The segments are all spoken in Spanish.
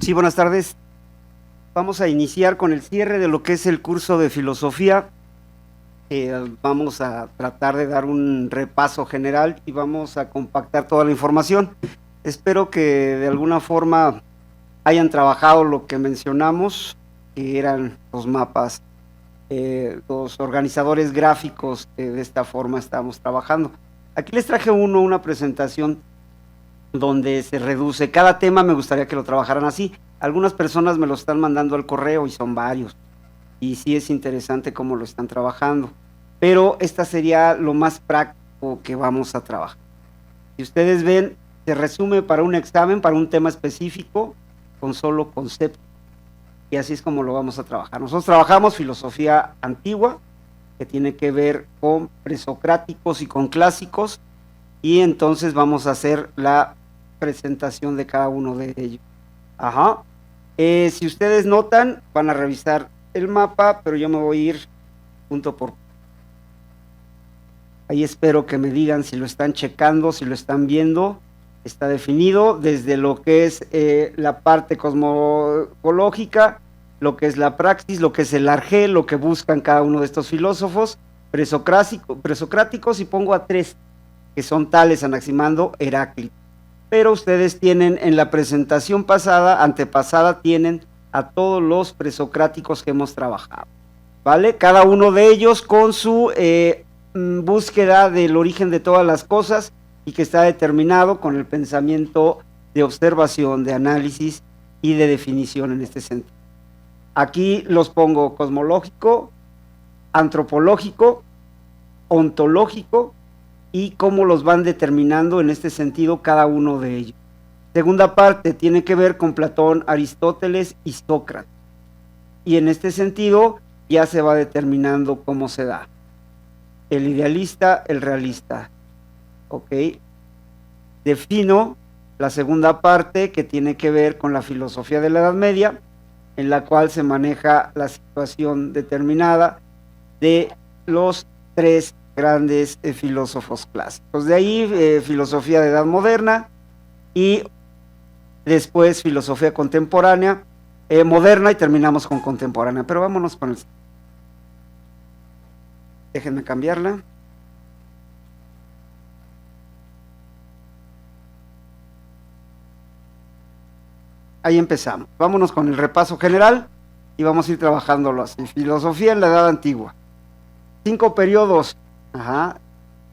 Sí, buenas tardes. Vamos a iniciar con el cierre de lo que es el curso de filosofía. Vamos a tratar de dar un repaso general y vamos a compactar toda la información. Espero que de alguna forma hayan trabajado lo que mencionamos, que eran los mapas, los organizadores gráficos, que de esta forma estamos trabajando. Aquí les traje una presentación donde se reduce. Cada tema me gustaría que lo trabajaran así. Algunas personas me lo están mandando al correo y son varios. Y sí es interesante cómo lo están trabajando. Pero esta sería lo más práctico que vamos a trabajar. Si ustedes ven, se resume para un examen, para un tema específico, con solo concepto. Y así es como lo vamos a trabajar. Nosotros trabajamos filosofía antigua, que tiene que ver con presocráticos y con clásicos, y entonces vamos a hacer la presentación de cada uno de ellos. Ajá. Si ustedes notan, van a revisar el mapa, pero yo me voy a ir punto por punto. Ahí espero que me digan si lo están checando, si lo están viendo. Está definido desde lo que es la parte cosmológica, lo que es la praxis, lo que es el arjé, lo que buscan cada uno de estos filósofos presocráticos, y pongo a 3, que son Tales, Anaximandro, Heráclito. Pero ustedes tienen en la presentación antepasada, tienen a todos los presocráticos que hemos trabajado, ¿vale? Cada uno de ellos con su búsqueda del origen de todas las cosas y que está determinado con el pensamiento de observación, de análisis y de definición en este sentido. Aquí los pongo cosmológico, antropológico, ontológico, y cómo los van determinando en este sentido cada uno de ellos. Segunda parte tiene que ver con Platón, Aristóteles y Sócrates. Y en este sentido ya se va determinando cómo se da. El idealista, el realista. ¿Ok? Defino la segunda parte que tiene que ver con la filosofía de la Edad Media, en la cual se maneja la situación determinada de los 3 grandes filósofos clásicos. De ahí filosofía de edad moderna y después filosofía contemporánea, moderna, y terminamos con contemporánea. Pero vámonos con el... Déjenme cambiarla. Ahí empezamos. Vámonos con el repaso general y vamos a ir trabajándolo así. Filosofía en la Edad Antigua. 5 periodos.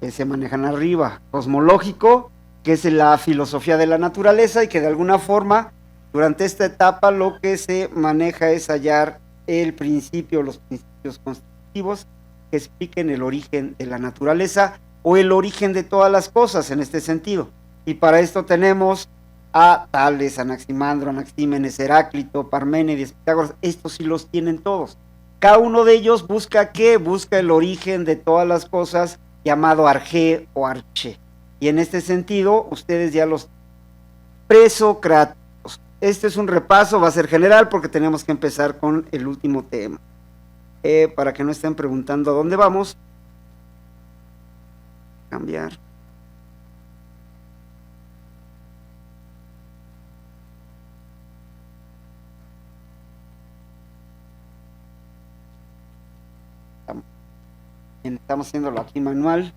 Que se manejan arriba. Cosmológico, que es la filosofía de la naturaleza y que de alguna forma durante esta etapa lo que se maneja es hallar el principio, los principios constitutivos que expliquen el origen de la naturaleza o el origen de todas las cosas en este sentido. Y para esto tenemos a Tales, Anaximandro, Anaxímenes, Heráclito, Parménides, Pitágoras. Estos sí los tienen todos. Cada uno de ellos busca ¿qué? Busca el origen de todas las cosas, llamado arjé o arché. Y en este sentido, ustedes ya los presocráticos. Este es un repaso, va a ser general porque tenemos que empezar con el último tema. Para que no estén preguntando a dónde vamos. Cambiar. Estamos haciéndolo aquí manual.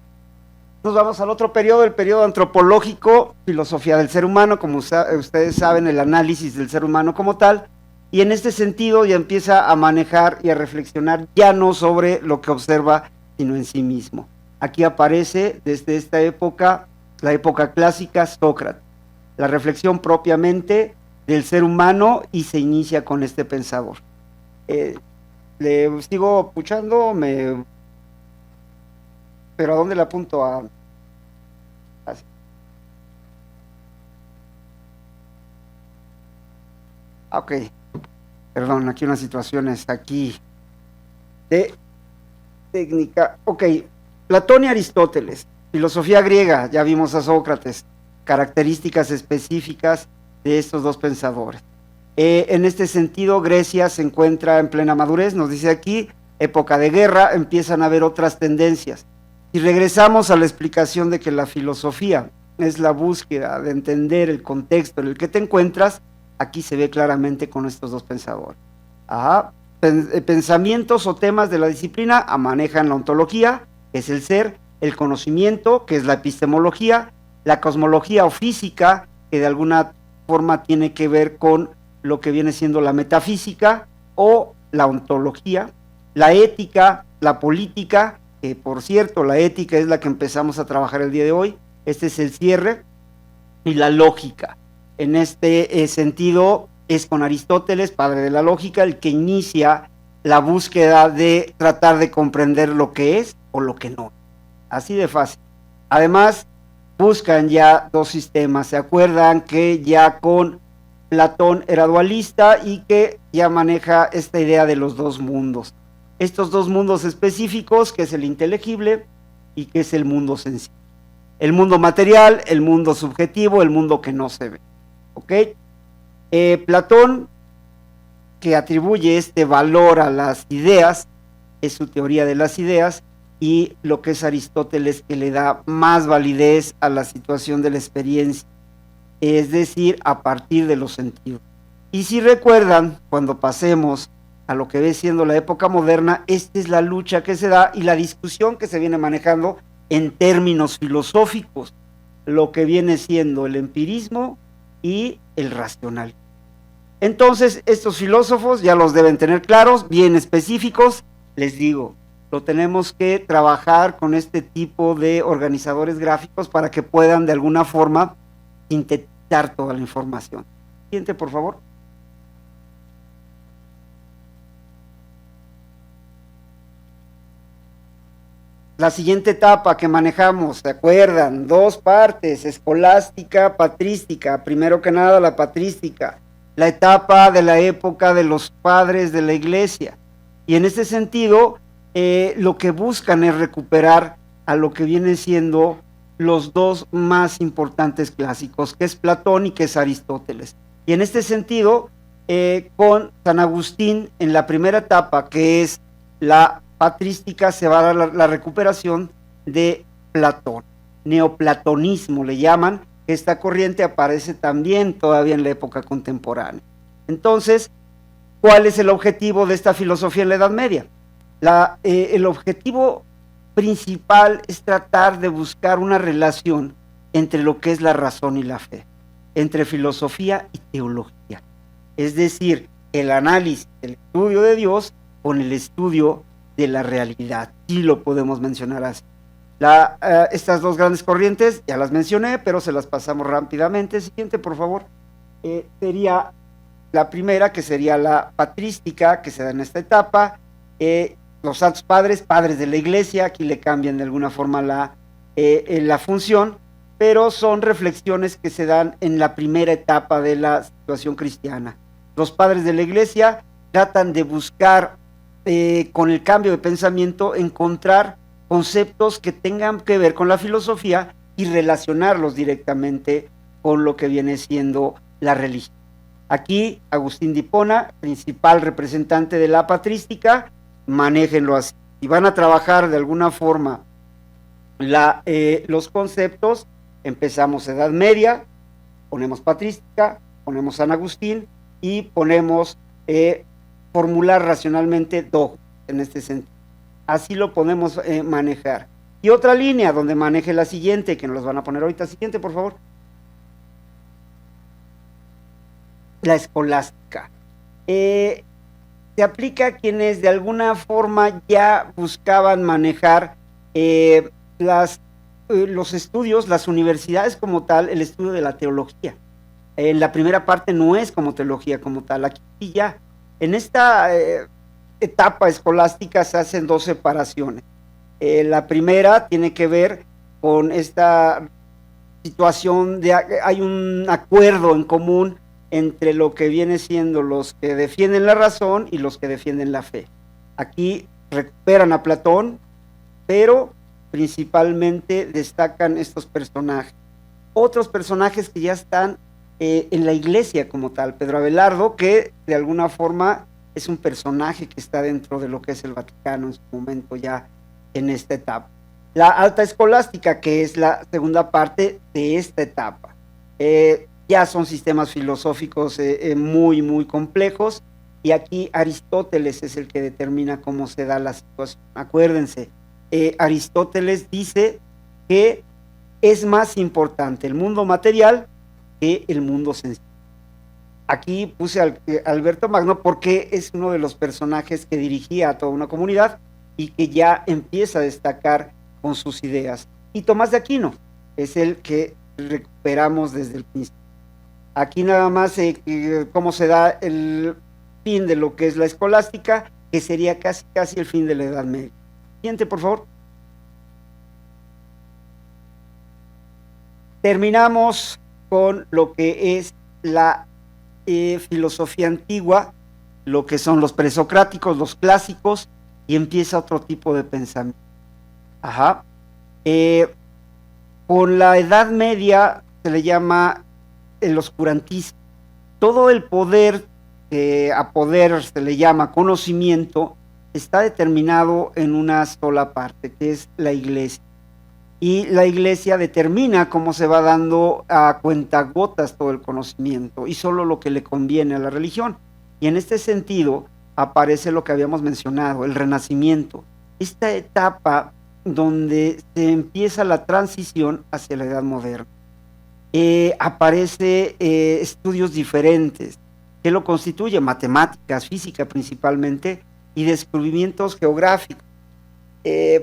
Nos vamos al otro periodo, el periodo antropológico, filosofía del ser humano, como ustedes saben, el análisis del ser humano como tal, y en este sentido ya empieza a manejar y a reflexionar ya no sobre lo que observa, sino en sí mismo. Aquí aparece desde esta época, la época clásica, Sócrates, la reflexión propiamente del ser humano, y se inicia con este pensador. ¿Le sigo puchando? ¿Pero a dónde le apunto? Así. Ok, perdón, aquí unas situaciones aquí de técnica. Ok, Platón y Aristóteles, filosofía griega, ya vimos a Sócrates, características específicas de estos dos pensadores. En este sentido, Grecia se encuentra en plena madurez, nos dice aquí, época de guerra, empiezan a haber otras tendencias. Si regresamos a la explicación de que la filosofía es la búsqueda de entender el contexto en el que te encuentras, aquí se ve claramente con estos dos pensadores. Pensamientos o temas de la disciplina manejan la ontología, que es el ser, el conocimiento, que es la epistemología, la cosmología o física, que de alguna forma tiene que ver con lo que viene siendo la metafísica, o la ontología, la ética, la política, que por cierto, la ética es la que empezamos a trabajar el día de hoy, este es el cierre, y la lógica. En este sentido, es con Aristóteles, padre de la lógica, el que inicia la búsqueda de tratar de comprender lo que es o lo que no. Así de fácil. Además, buscan ya dos sistemas. Se acuerdan que ya con Platón era dualista y que ya maneja esta idea de los dos mundos. Estos dos mundos específicos, que es el inteligible y que es el mundo sensible. El mundo material, el mundo subjetivo, el mundo que no se ve. ¿Ok? Platón, que atribuye este valor a las ideas, es su teoría de las ideas, y lo que es Aristóteles, que le da más validez a la situación de la experiencia, es decir, a partir de los sentidos. Y si recuerdan, cuando pasemos a lo que ve siendo la época moderna, esta es la lucha que se da y la discusión que se viene manejando en términos filosóficos, lo que viene siendo el empirismo y el racionalismo. Entonces, estos filósofos ya los deben tener claros, bien específicos. Les digo, lo tenemos que trabajar con este tipo de organizadores gráficos para que puedan de alguna forma sintetizar toda la información. Siguiente, por favor. La siguiente etapa que manejamos, ¿se acuerdan? Dos partes, escolástica, patrística. Primero que nada, la patrística, la etapa de la época de los padres de la iglesia. Y en ese sentido, lo que buscan es recuperar a lo que vienen siendo los dos más importantes clásicos, que es Platón y que es Aristóteles. Y en este sentido, con San Agustín, en la primera etapa, que es la patrística, se va a dar la recuperación de Platón. Neoplatonismo le llaman. Esta corriente aparece también todavía en la época contemporánea. Entonces, ¿cuál es el objetivo de esta filosofía en la Edad Media? El objetivo principal es tratar de buscar una relación entre lo que es la razón y la fe, entre filosofía y teología. Es decir, el análisis, el estudio de Dios con el estudio de la realidad, y lo podemos mencionar así. Estas dos grandes corrientes ya las mencioné, pero se las pasamos rápidamente. Siguiente, por favor. Sería la primera, que sería la patrística, que se da en esta etapa. Los santos padres, padres de la iglesia, aquí le cambian de alguna forma la función, pero son reflexiones que se dan en la primera etapa de la situación cristiana. Los padres de la iglesia tratan de buscar, con el cambio de pensamiento, encontrar conceptos que tengan que ver con la filosofía y relacionarlos directamente con lo que viene siendo la religión. Aquí Agustín de Hipona, principal representante de la patrística, manéjenlo así. Si van a trabajar de alguna forma los conceptos, empezamos Edad Media, ponemos patrística, ponemos San Agustín y ponemos formular racionalmente dogma en este sentido. Así lo podemos manejar. Y otra línea donde maneje la siguiente, que nos los van a poner ahorita. Siguiente, por favor. La escolástica. Se aplica a quienes de alguna forma ya buscaban manejar los estudios, las universidades como tal, el estudio de la teología. La primera parte no es como teología como tal, aquí ya. En esta etapa escolástica se hacen dos separaciones. La primera tiene que ver con esta situación de hay un acuerdo en común entre lo que viene siendo los que defienden la razón y los que defienden la fe. Aquí recuperan a Platón, pero principalmente destacan estos personajes. Otros personajes que ya están en la iglesia como tal, Pedro Abelardo, que de alguna forma es un personaje que está dentro de lo que es el Vaticano en su momento ya en esta etapa. La alta escolástica, que es la segunda parte de esta etapa. ya son sistemas filosóficos muy, muy complejos, y aquí Aristóteles es el que determina cómo se da la situación. Acuérdense, Aristóteles dice que es más importante el mundo material que el mundo sencillo. Aquí puse a Alberto Magno porque es uno de los personajes que dirigía a toda una comunidad y que ya empieza a destacar con sus ideas. Y Tomás de Aquino es el que recuperamos desde el principio. Aquí nada más cómo se da el fin de lo que es la escolástica, que sería casi el fin de la Edad Media. Siguiente, por favor. Terminamos con lo que es la filosofía antigua, lo que son los presocráticos, los clásicos, y empieza otro tipo de pensamiento. Ajá. Con la Edad Media se le llama el oscurantismo. Todo el poder, a poder se le llama conocimiento, está determinado en una sola parte, que es la Iglesia. Y la Iglesia determina cómo se va dando a cuentagotas todo el conocimiento y solo lo que le conviene a la religión. Y en este sentido aparece lo que habíamos mencionado, el Renacimiento, esta etapa donde se empieza la transición hacia la Edad Moderna. Aparece estudios diferentes, que lo constituye, matemáticas, física principalmente, y descubrimientos geográficos.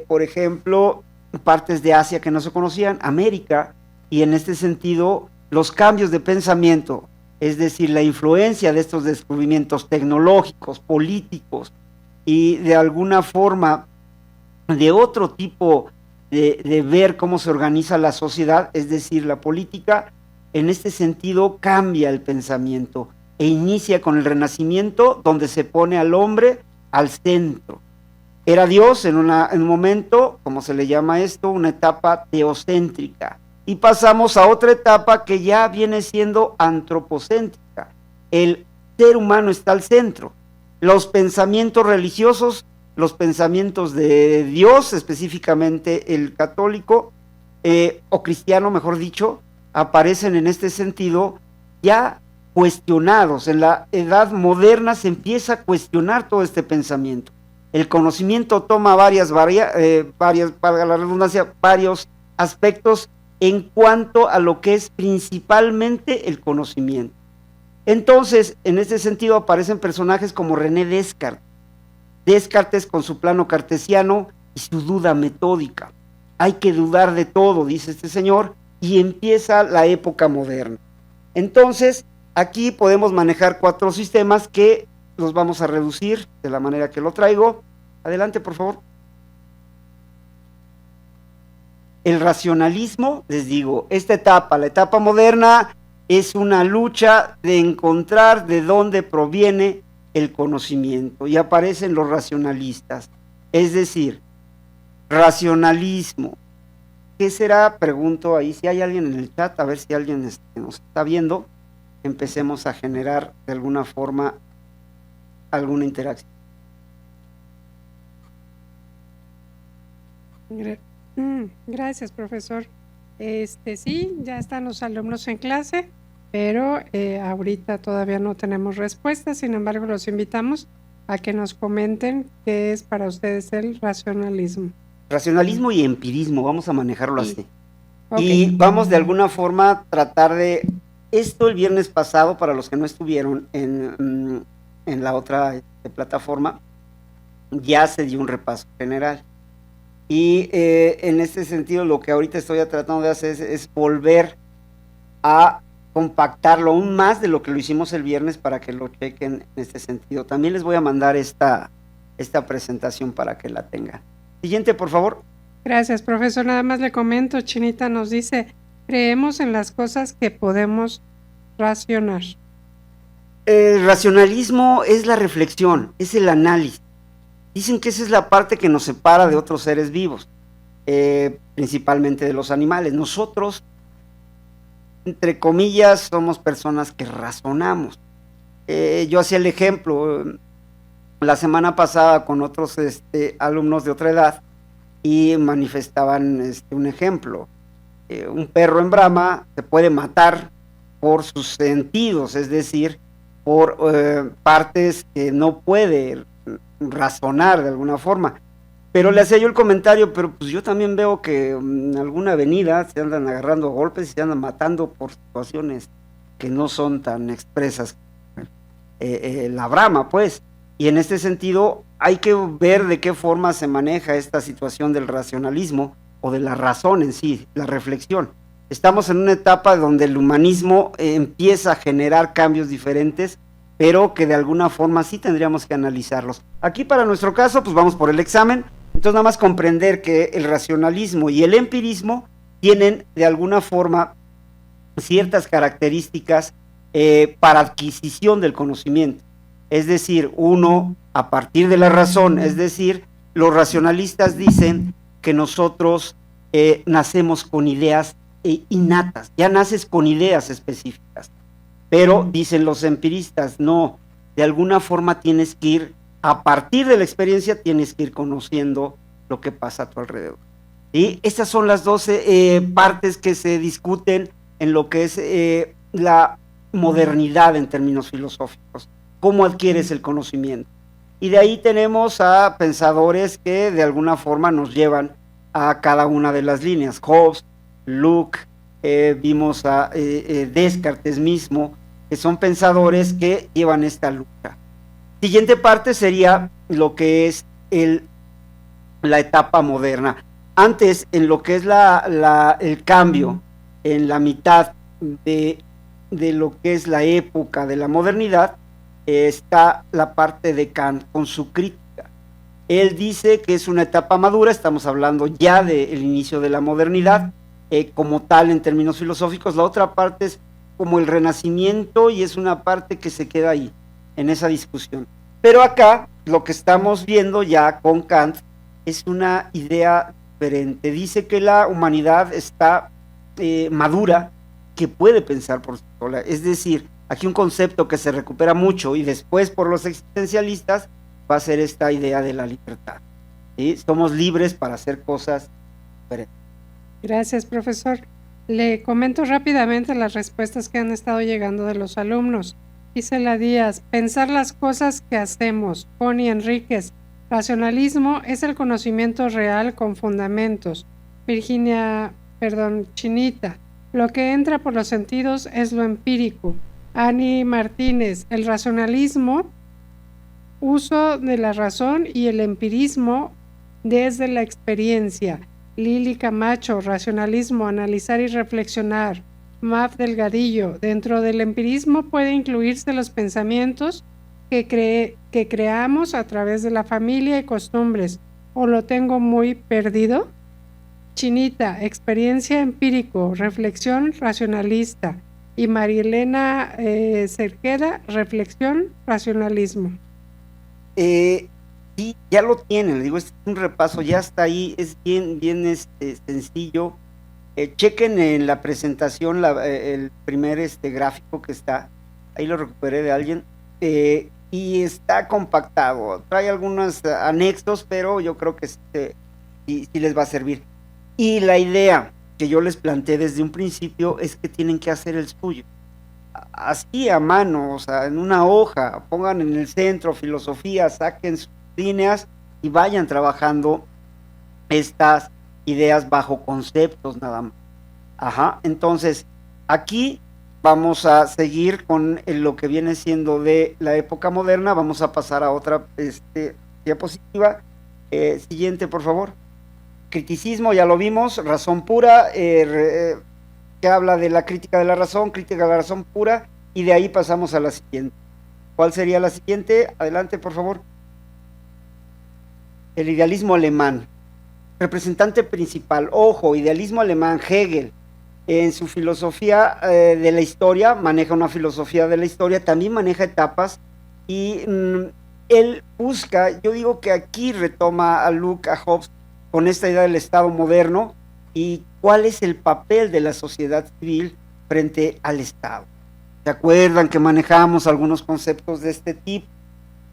Por ejemplo, partes de Asia que no se conocían, América, y en este sentido los cambios de pensamiento, es decir, la influencia de estos descubrimientos tecnológicos, políticos y de alguna forma de otro tipo de ver cómo se organiza la sociedad, es decir, la política, en este sentido cambia el pensamiento e inicia con el Renacimiento, donde se pone al hombre al centro. Era Dios en un momento, como se le llama esto, una etapa teocéntrica. Y pasamos a otra etapa que ya viene siendo antropocéntrica. El ser humano está al centro. Los pensamientos religiosos, los pensamientos de Dios, específicamente el católico, o cristiano, mejor dicho, aparecen en este sentido ya cuestionados. En la edad moderna se empieza a cuestionar todo este pensamiento. El conocimiento toma valga la redundancia, varios aspectos en cuanto a lo que es principalmente el conocimiento. Entonces, en este sentido aparecen personajes como René Descartes. Descartes con su plano cartesiano y su duda metódica. Hay que dudar de todo, dice este señor, y empieza la época moderna. Entonces, aquí podemos manejar 4 sistemas que los vamos a reducir de la manera que lo traigo. Adelante, por favor. El racionalismo, les digo, esta etapa, la etapa moderna, es una lucha de encontrar de dónde proviene el conocimiento, y aparecen los racionalistas. Es decir, racionalismo, ¿qué será? Pregunto ahí si hay alguien en el chat, a ver si alguien nos está viendo. Empecemos a generar de alguna forma alguna interacción. Gracias, profesor. Sí, ya están los alumnos en clase, pero ahorita todavía no tenemos respuestas. Sin embargo, los invitamos a que nos comenten qué es para ustedes el racionalismo. Racionalismo y empirismo, vamos a manejarlo así. Okay. Y vamos de alguna forma a tratar de esto. El viernes pasado, para los que no estuvieron en la otra plataforma, ya se dio un repaso general. Y en este sentido lo que ahorita estoy tratando de hacer es volver a compactarlo aún más de lo que lo hicimos el viernes para que lo chequen en este sentido. También les voy a mandar esta presentación para que la tengan. Siguiente, por favor. Gracias, profesor. Nada más le comento, Chinita nos dice, creemos en las cosas que podemos racionar. El racionalismo es la reflexión, es el análisis. Dicen que esa es la parte que nos separa de otros seres vivos, principalmente de los animales. Nosotros, entre comillas, somos personas que razonamos. Yo hacía el ejemplo la semana pasada con otros alumnos de otra edad y manifestaban un ejemplo. Un perro en brama se puede matar por sus sentidos, es decir, por partes que no puede razonar de alguna forma. Pero le hacía yo el comentario, pero pues yo también veo que en alguna avenida se andan agarrando a golpes y se andan matando por situaciones que no son tan expresas, la brama, pues. Y en este sentido hay que ver de qué forma se maneja esta situación del racionalismo o de la razón en sí, la reflexión. Estamos en una etapa donde el humanismo empieza a generar cambios diferentes, pero que de alguna forma sí tendríamos que analizarlos. Aquí para nuestro caso, pues vamos por el examen. Entonces nada más comprender que el racionalismo y el empirismo tienen de alguna forma ciertas características para adquisición del conocimiento. Es decir, uno a partir de la razón, es decir, los racionalistas dicen que nosotros nacemos con ideas innatas, ya naces con ideas específicas, pero dicen los empiristas, no, de alguna forma tienes que ir, a partir de la experiencia tienes que ir conociendo lo que pasa a tu alrededor. Y estas son las 12 partes que se discuten en lo que es la modernidad en términos filosóficos, cómo adquieres el conocimiento. Y de ahí tenemos a pensadores que de alguna forma nos llevan a cada una de las líneas. Hobbes, Locke, vimos a Descartes mismo, que son pensadores que llevan esta lucha. Siguiente parte sería lo que es la etapa moderna. Antes, en lo que es el cambio, en la mitad de lo que es la época de la modernidad, está la parte de Kant con su crítica. Él dice que es una etapa madura, estamos hablando ya del inicio de la modernidad, como tal en términos filosóficos. La otra parte es como el Renacimiento y es una parte que se queda ahí, en esa discusión. Pero acá, lo que estamos viendo ya con Kant es una idea diferente. Dice que la humanidad está madura, que puede pensar por sí sola. Es decir, aquí un concepto que se recupera mucho y después por los existencialistas va a ser esta idea de la libertad. ¿Sí? Somos libres para hacer cosas diferentes. Gracias, profesor. Le comento rápidamente las respuestas que han estado llegando de los alumnos. Isela Díaz, pensar las cosas que hacemos. Connie Enríquez, racionalismo es el conocimiento real con fundamentos. Chinita, lo que entra por los sentidos es lo empírico. Ani Martínez, el racionalismo, uso de la razón, y el empirismo desde la experiencia. Lili Camacho, racionalismo, analizar y reflexionar. Maf Delgadillo, dentro del empirismo puede incluirse los pensamientos que creamos a través de la familia y costumbres. ¿O lo tengo muy perdido? Chinita, experiencia empírico, reflexión racionalista. Y Marielena Cerqueda, reflexión, racionalismo. Sí, ya lo tienen, le digo, es un repaso, ya está ahí, es bien sencillo. Chequen en la presentación el primer gráfico que está, ahí lo recuperé de alguien, y está compactado, trae algunos anexos, pero yo creo que sí les va a servir. Y la idea que yo les planteé desde un principio es que tienen que hacer el suyo, así a mano, o sea, en una hoja, pongan en el centro filosofía, saquen sus líneas y vayan trabajando estas ideas bajo conceptos nada más. Ajá, entonces aquí vamos a seguir con lo que viene siendo de la época moderna. Vamos a pasar a otra diapositiva. Siguiente, por favor. Criticismo, ya lo vimos, razón pura, que habla de la crítica de la razón, crítica de la razón pura, y de ahí pasamos a la siguiente. ¿Cuál sería la siguiente? Adelante, por favor. El idealismo alemán. Representante principal, ojo, idealismo alemán, Hegel, en su filosofía de la historia, maneja una filosofía de la historia, también maneja etapas, y él busca, yo digo que aquí retoma a Locke, a Hobbes, con esta idea del Estado moderno, y cuál es el papel de la sociedad civil frente al Estado. ¿Se acuerdan que manejamos algunos conceptos de este tipo?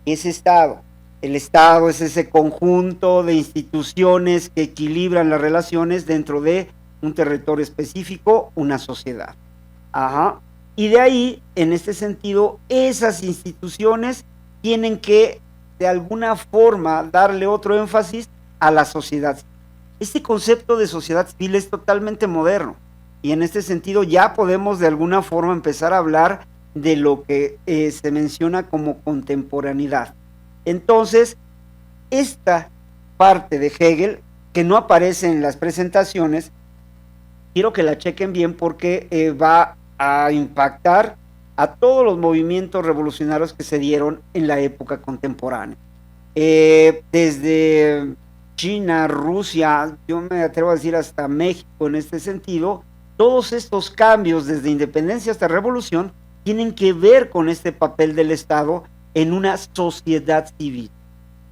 Ese Estado. El Estado es ese conjunto de instituciones que equilibran las relaciones dentro de un territorio específico, una sociedad. Ajá. Y de ahí, en este sentido, esas instituciones tienen que, de alguna forma, darle otro énfasis a la sociedad. Este concepto de sociedad civil es totalmente moderno, y en este sentido ya podemos de alguna forma empezar a hablar de lo que se menciona como contemporaneidad. Entonces, esta parte de Hegel, que no aparece en las presentaciones, quiero que la chequen bien porque va a impactar a todos los movimientos revolucionarios que se dieron en la época contemporánea. Desde China, Rusia, yo me atrevo a decir hasta México en este sentido, todos estos cambios desde independencia hasta revolución tienen que ver con este papel del Estado en una sociedad civil.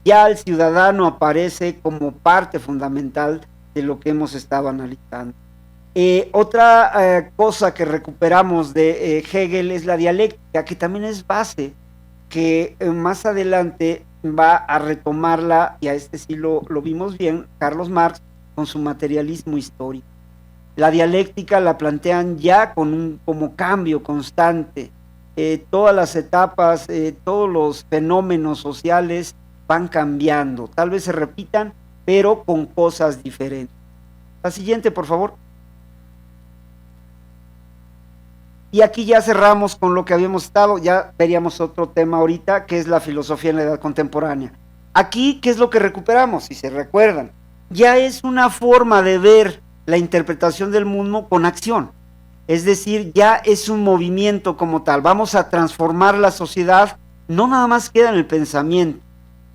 Ya el ciudadano aparece como parte fundamental de lo que hemos estado analizando. Otra cosa que recuperamos de Hegel es la dialéctica, que también es base, que más adelante va a retomarla, y a este sí lo vimos bien, Carlos Marx, con su materialismo histórico. La dialéctica la plantean ya como cambio constante. Todas las etapas, todos los fenómenos sociales van cambiando, tal vez se repitan, pero con cosas diferentes. La siguiente, por favor. Y aquí ya cerramos con lo que habíamos estado, ya veríamos otro tema ahorita, que es la filosofía en la edad contemporánea. Aquí, ¿qué es lo que recuperamos? Si se recuerdan, ya es una forma de ver la interpretación del mundo con acción. Es decir, ya es un movimiento como tal. Vamos a transformar la sociedad, no nada más queda en el pensamiento,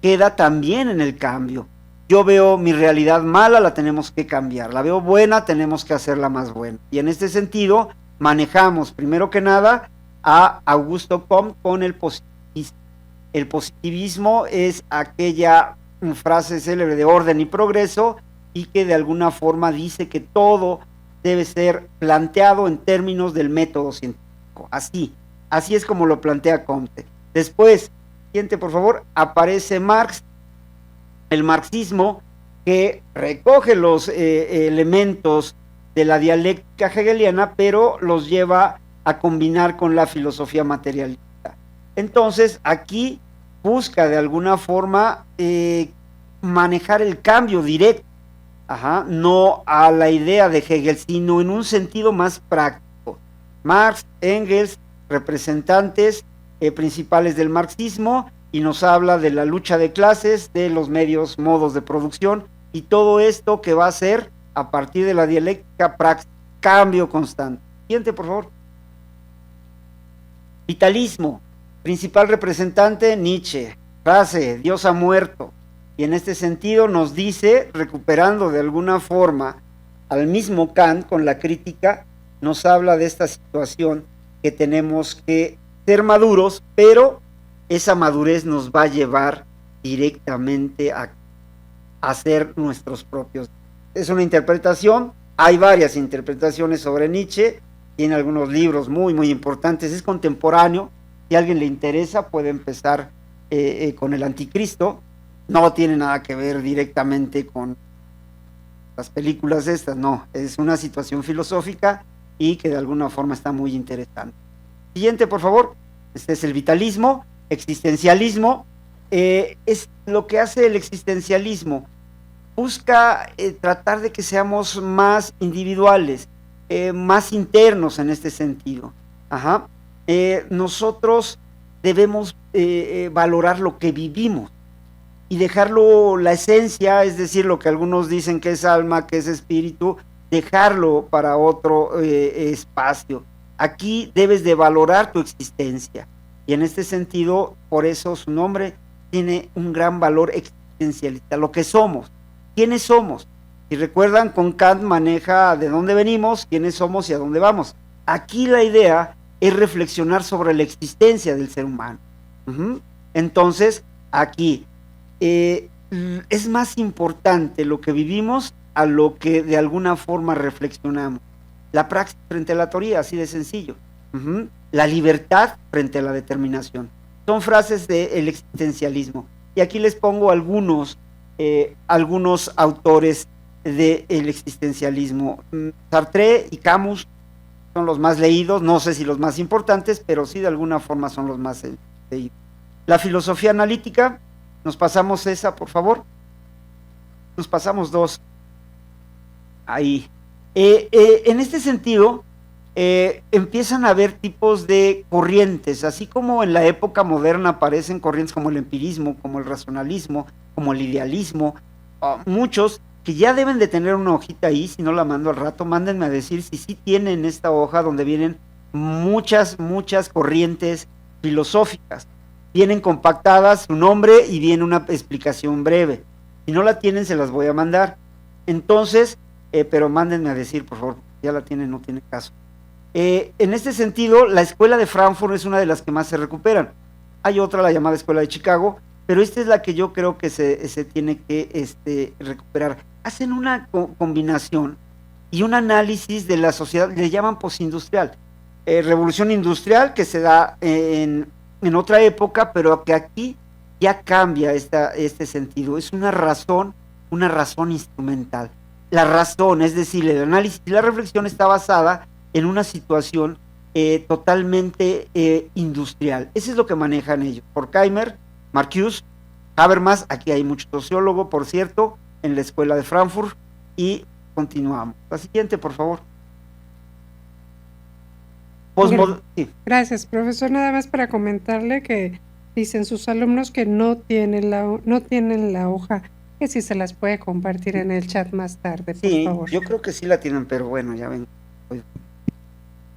queda también en el cambio. Yo veo mi realidad mala, la tenemos que cambiar. La veo buena, tenemos que hacerla más buena. Y en este sentido, manejamos primero que nada a Augusto Comte con el positivismo. El positivismo es aquella frase célebre de orden y progreso, y que de alguna forma dice que todo debe ser planteado en términos del método científico. Así es como lo plantea Comte. Después, siguiente por favor, aparece Marx, el marxismo, que recoge los elementos de la dialéctica hegeliana, pero los lleva a combinar con la filosofía materialista. Entonces, aquí busca de alguna forma manejar el cambio directo, no a la idea de Hegel, sino en un sentido más práctico. Marx, Engels, representantes principales del marxismo, y nos habla de la lucha de clases, de los modos de producción, y todo esto que va a ser a partir de la dialéctica práctica, cambio constante. Siguiente, por favor. Vitalismo, principal representante Nietzsche, frase, Dios ha muerto. Y en este sentido nos dice, recuperando de alguna forma al mismo Kant con la crítica, nos habla de esta situación que tenemos que ser maduros, pero esa madurez nos va a llevar directamente a hacer nuestros propios. Es una interpretación, hay varias interpretaciones sobre Nietzsche, tiene algunos libros muy, muy importantes, es contemporáneo, si a alguien le interesa puede empezar con el Anticristo, no tiene nada que ver directamente con las películas estas, no, es una situación filosófica y que de alguna forma está muy interesante. Siguiente, por favor. Este es el vitalismo. Existencialismo, es lo que hace el existencialismo, busca tratar de que seamos más individuales, más internos en este sentido. Nosotros debemos valorar lo que vivimos y dejarlo, la esencia, es decir, lo que algunos dicen que es alma, que es espíritu, dejarlo para otro espacio. Aquí debes de valorar tu existencia. Y en este sentido, por eso su nombre tiene un gran valor existencialista, lo que somos, quiénes somos. Si recuerdan, con Kant maneja de dónde venimos, quiénes somos y a dónde vamos. Aquí la idea es reflexionar sobre la existencia del ser humano. Entonces, aquí es más importante lo que vivimos a lo que de alguna forma reflexionamos. La praxis frente a la teoría, así de sencillo. La libertad frente a la determinación. Son frases del existencialismo. Y aquí les pongo algunos autores del existencialismo. Sartre y Camus son los más leídos, no sé si los más importantes, pero sí de alguna forma son los más leídos. La filosofía analítica, nos pasamos esa, por favor. Nos pasamos 2. Ahí. En este sentido, empiezan a haber tipos de corrientes, así como en la época moderna aparecen corrientes como el empirismo, como el racionalismo, como el idealismo, muchos que ya deben de tener una hojita ahí, si no la mando al rato, mándenme a decir si sí tienen esta hoja donde vienen muchas corrientes filosóficas, vienen compactadas su nombre y viene una explicación breve. Si no la tienen, se las voy a mandar. Entonces, pero mándenme a decir, por favor, ya la tienen, no tiene caso. En este sentido, la escuela de Frankfurt es una de las que más se recuperan. Hay otra, la llamada escuela de Chicago, pero esta es la que yo creo que se tiene que recuperar. Hacen una combinación y un análisis de la sociedad, le llaman postindustrial. Revolución industrial que se da en otra época, pero que aquí ya cambia este sentido. Es una razón instrumental. La razón, es decir, el análisis y la reflexión está basada en una situación totalmente industrial. Eso es lo que manejan ellos. Horkheimer, Marcuse, Habermas, aquí hay mucho sociólogo, por cierto, en la escuela de Frankfurt, y continuamos. La siguiente, por favor. Sí. Gracias, profesor. Nada más para comentarle que dicen sus alumnos que no tienen la hoja, que si se las puede compartir en el chat más tarde, por favor. Yo creo que sí la tienen, pero bueno, ya ven.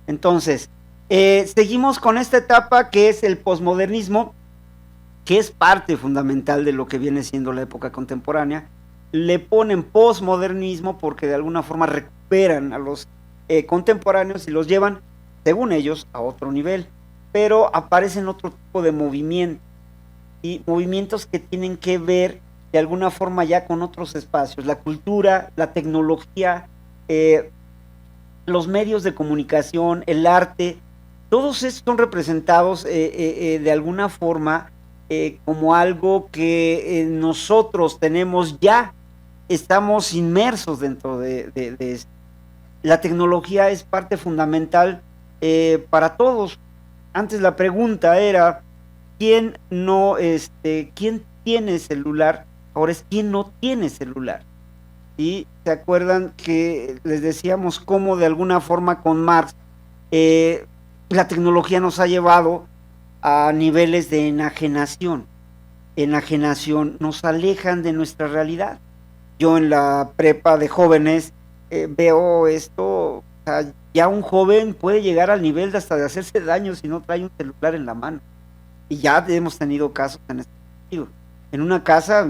Entonces, seguimos con esta etapa que es el posmodernismo, que es parte fundamental de lo que viene siendo la época contemporánea. Le ponen posmodernismo porque de alguna forma recuperan a los contemporáneos y los llevan, según ellos, a otro nivel, pero aparecen otro tipo de movimientos, y movimientos que tienen que ver de alguna forma ya con otros espacios, la cultura, la tecnología, los medios de comunicación, el arte, todos estos son representados de alguna forma como algo que nosotros tenemos ya, estamos inmersos dentro de esto. La tecnología es parte fundamental para todos. Antes la pregunta era ¿quién tiene celular? Ahora es ¿quién no tiene celular? Y se acuerdan que les decíamos cómo de alguna forma con Marx la tecnología nos ha llevado a niveles de enajenación, nos alejan de nuestra realidad. Yo en la prepa de jóvenes veo esto, o sea, ya un joven puede llegar al nivel de hasta de hacerse daño si no trae un celular en la mano, y ya hemos tenido casos en este sentido. En una casa,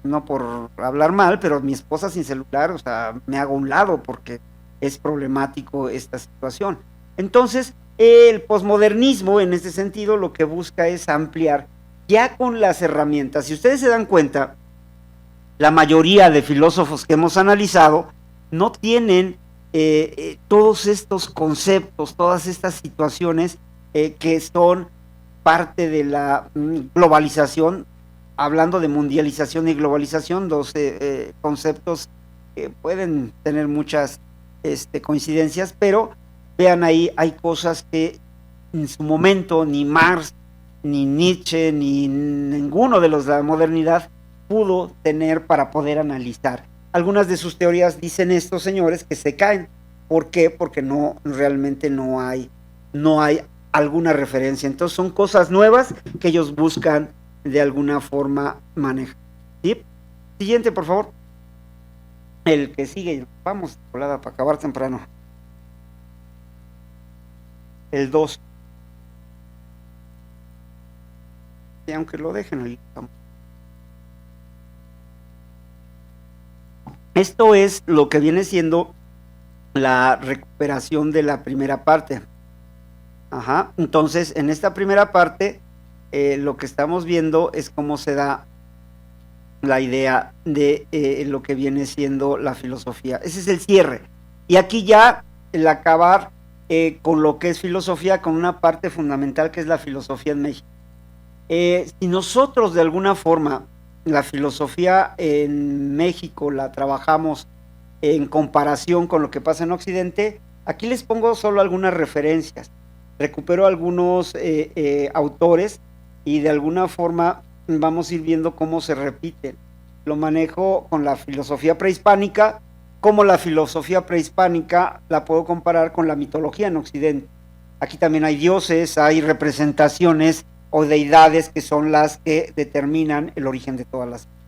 no por hablar mal, pero mi esposa sin celular, o sea, me hago a un lado porque es problemático esta situación. Entonces, el posmodernismo en este sentido lo que busca es ampliar ya con las herramientas. Si ustedes se dan cuenta, la mayoría de filósofos que hemos analizado no tienen todos estos conceptos, todas estas situaciones que son parte de la globalización, hablando de mundialización y globalización, dos conceptos que pueden tener muchas coincidencias, pero vean ahí, hay cosas que en su momento ni Marx, ni Nietzsche, ni ninguno de los de la modernidad pudo tener para poder analizar. Algunas de sus teorías dicen estos señores que se caen. ¿Por qué? Porque realmente no hay alguna referencia. Entonces son cosas nuevas que ellos buscan de alguna forma manejar. ¿Sí? Siguiente, por favor. El que sigue, vamos, volada para acabar temprano. El 2. Y aunque lo dejen ahí. Esto es lo que viene siendo la recuperación de la primera parte. Ajá. Entonces, en esta primera parte, lo que estamos viendo es cómo se da la idea de lo que viene siendo la filosofía. Ese es el cierre. Y aquí ya el acabar con lo que es filosofía, con una parte fundamental que es la filosofía en México. Si nosotros de alguna forma la filosofía en México la trabajamos en comparación con lo que pasa en Occidente, Aquí les pongo solo algunas referencias. Recupero algunos autores y de alguna forma vamos a ir viendo cómo se repiten. Lo manejo con la filosofía prehispánica, como la filosofía prehispánica la puedo comparar con la mitología en Occidente. Aquí también hay dioses, hay representaciones o deidades que son las que determinan el origen de todas las cosas,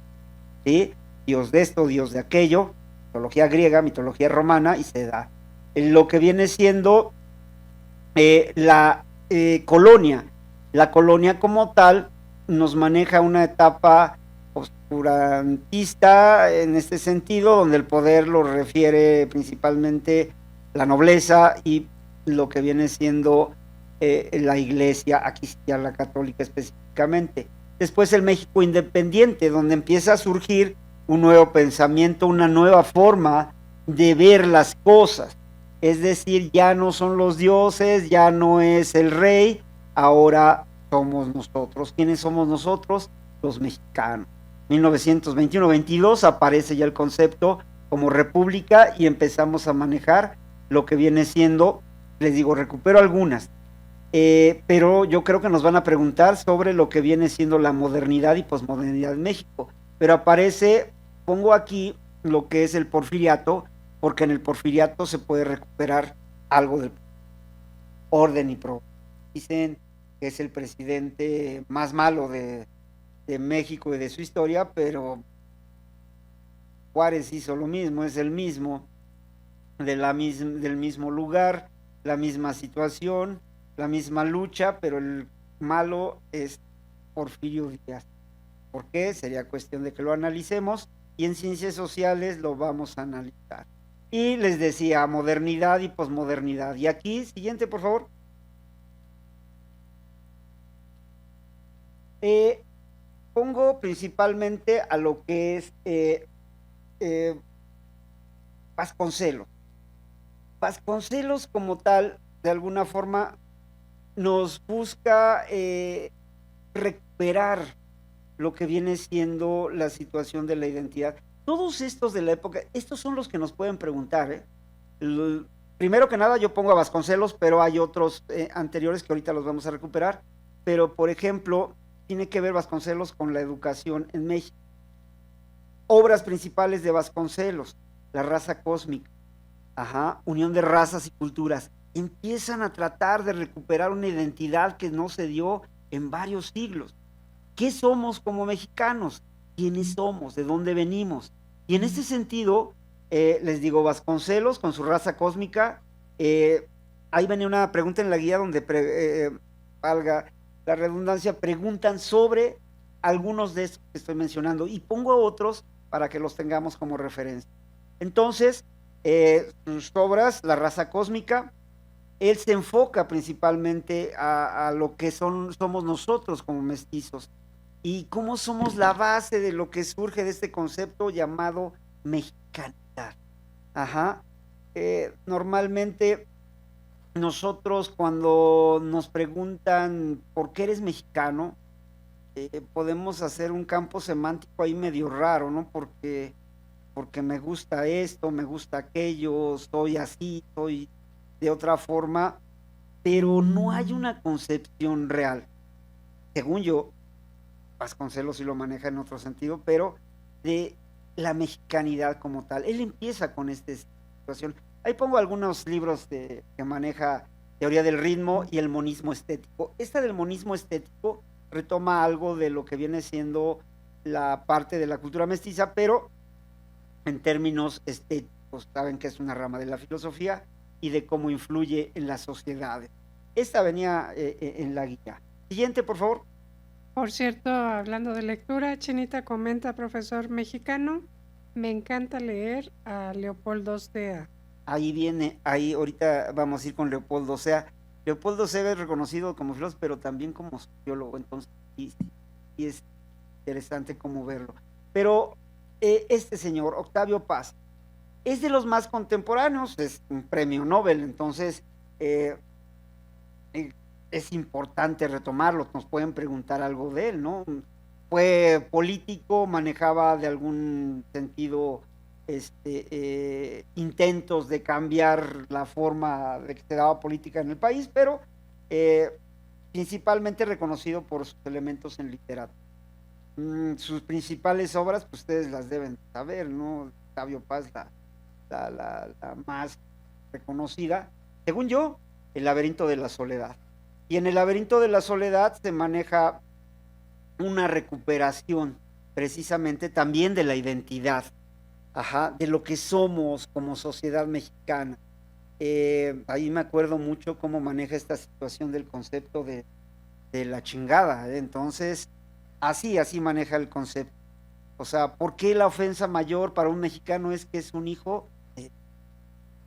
¿sí? Dios de esto, Dios de aquello, mitología griega, mitología romana, y se da lo que viene siendo la colonia. La colonia como tal nos maneja una etapa oscurantista en este sentido, donde el poder lo refiere principalmente la nobleza y lo que viene siendo la iglesia, aquí ya la católica específicamente. Después el México independiente, donde empieza a surgir un nuevo pensamiento, una nueva forma de ver las cosas. Es decir, ya no son los dioses, ya no es el rey, ahora somos nosotros. ¿Quiénes somos nosotros? Los mexicanos. 1921-22 aparece ya el concepto como república y empezamos a manejar lo que viene siendo, les digo, recupero algunas, pero yo creo que nos van a preguntar sobre lo que viene siendo la modernidad y posmodernidad en México. Pero aparece, pongo aquí lo que es el porfiriato, porque en el porfiriato se puede recuperar algo del orden y progreso. Dicen que es el presidente más malo de México y de su historia, pero Juárez hizo lo mismo, es el mismo, del mismo lugar, la misma situación, la misma lucha, pero el malo es Porfirio Díaz. ¿Por qué? Sería cuestión de que lo analicemos y en ciencias sociales lo vamos a analizar. Y les decía, modernidad y posmodernidad. Y aquí, siguiente, por favor. Pongo principalmente a lo que es Vasconcelos. Vasconcelos como tal, de alguna forma, nos busca recuperar lo que viene siendo la situación de la identidad. Todos estos de la época, estos son los que nos pueden preguntar, ¿eh? Primero que nada yo pongo a Vasconcelos, pero hay otros anteriores que ahorita los vamos a recuperar, pero por ejemplo, tiene que ver Vasconcelos con la educación en México. Obras principales de Vasconcelos, La raza cósmica, Unión de razas y culturas, empiezan a tratar de recuperar una identidad que no se dio en varios siglos. ¿Qué somos como mexicanos? ¿Quiénes somos? ¿De dónde venimos? Y en este sentido, les digo, Vasconcelos con su raza cósmica, ahí venía una pregunta en la guía donde, valga la redundancia, preguntan sobre algunos de estos que estoy mencionando y pongo otros para que los tengamos como referencia. Entonces, sus obras, La raza cósmica, él se enfoca principalmente a lo que somos nosotros como mestizos y cómo somos la base de lo que surge de este concepto llamado mexicanidad. Normalmente nosotros cuando nos preguntan por qué eres mexicano, podemos hacer un campo semántico ahí medio raro, ¿no? Porque me gusta esto, me gusta aquello, soy así, soy de otra forma, pero no hay una concepción real. Según yo, Vasconcelos sí lo maneja en otro sentido, pero de la mexicanidad como tal. Él empieza con esta situación. Ahí pongo algunos libros que maneja teoría del ritmo y el monismo estético. Esta del monismo estético retoma algo de lo que viene siendo la parte de la cultura mestiza, pero en términos estéticos. Saben que es una rama de la filosofía y de cómo influye en las sociedades. Esta venía en la guía. Siguiente, por favor. Por cierto, hablando de lectura, Chinita comenta, profesor mexicano, me encanta leer a Leopoldo Sea. Ahí viene, ahí ahorita vamos a ir con Leopoldo Sea. Leopoldo Sea es reconocido como filósofo, pero también como sociólogo, entonces y es interesante cómo verlo. Pero este señor, Octavio Paz, es de los más contemporáneos, es un premio Nobel, entonces es importante retomarlo, nos pueden preguntar algo de él, ¿no? Fue político, manejaba de algún sentido intentos de cambiar la forma de que se daba política en el país, pero principalmente reconocido por sus elementos en literatura. Sus principales obras, pues ustedes las deben saber, ¿no? Octavio Paz, la más reconocida, según yo, El laberinto de la soledad. Y en El laberinto de la soledad se maneja una recuperación precisamente también de la identidad, de lo que somos como sociedad mexicana. Ahí me acuerdo mucho cómo maneja esta situación del concepto de la chingada. Entonces, así maneja el concepto. O sea, ¿por qué la ofensa mayor para un mexicano es que es un hijo?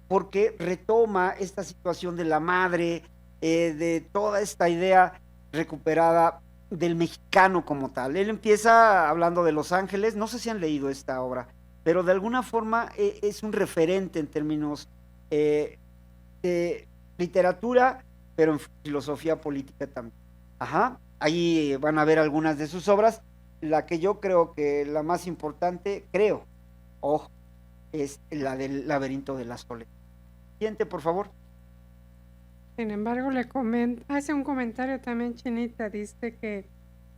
Porque retoma esta situación de la madre, de toda esta idea recuperada del mexicano como tal. Él empieza hablando de Los Ángeles, no sé si han leído esta obra, pero de alguna forma es un referente en términos de literatura, pero en filosofía política también. Ahí van a ver algunas de sus obras. La que yo creo que la más importante, ojo, es la del laberinto de la soledad. Siguiente, por favor. Sin embargo, hace un comentario también Chinita, dice que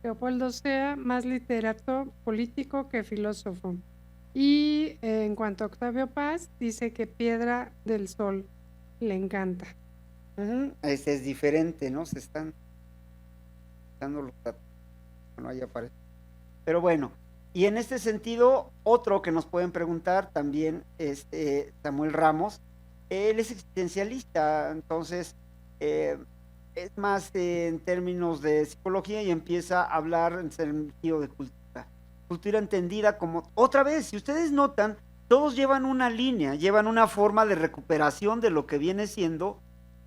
Leopoldo sea más literato político que filósofo. Y en cuanto a Octavio Paz, dice que Piedra del Sol le encanta. Este es diferente, ¿no? Se están dando los datos. Bueno, ahí aparece. Pero bueno, y en este sentido, otro que nos pueden preguntar también es Samuel Ramos. Él es existencialista, entonces es más en términos de psicología y empieza a hablar en sentido de cultura entendida como, otra vez, si ustedes notan, todos llevan una línea, llevan una forma de recuperación de lo que viene siendo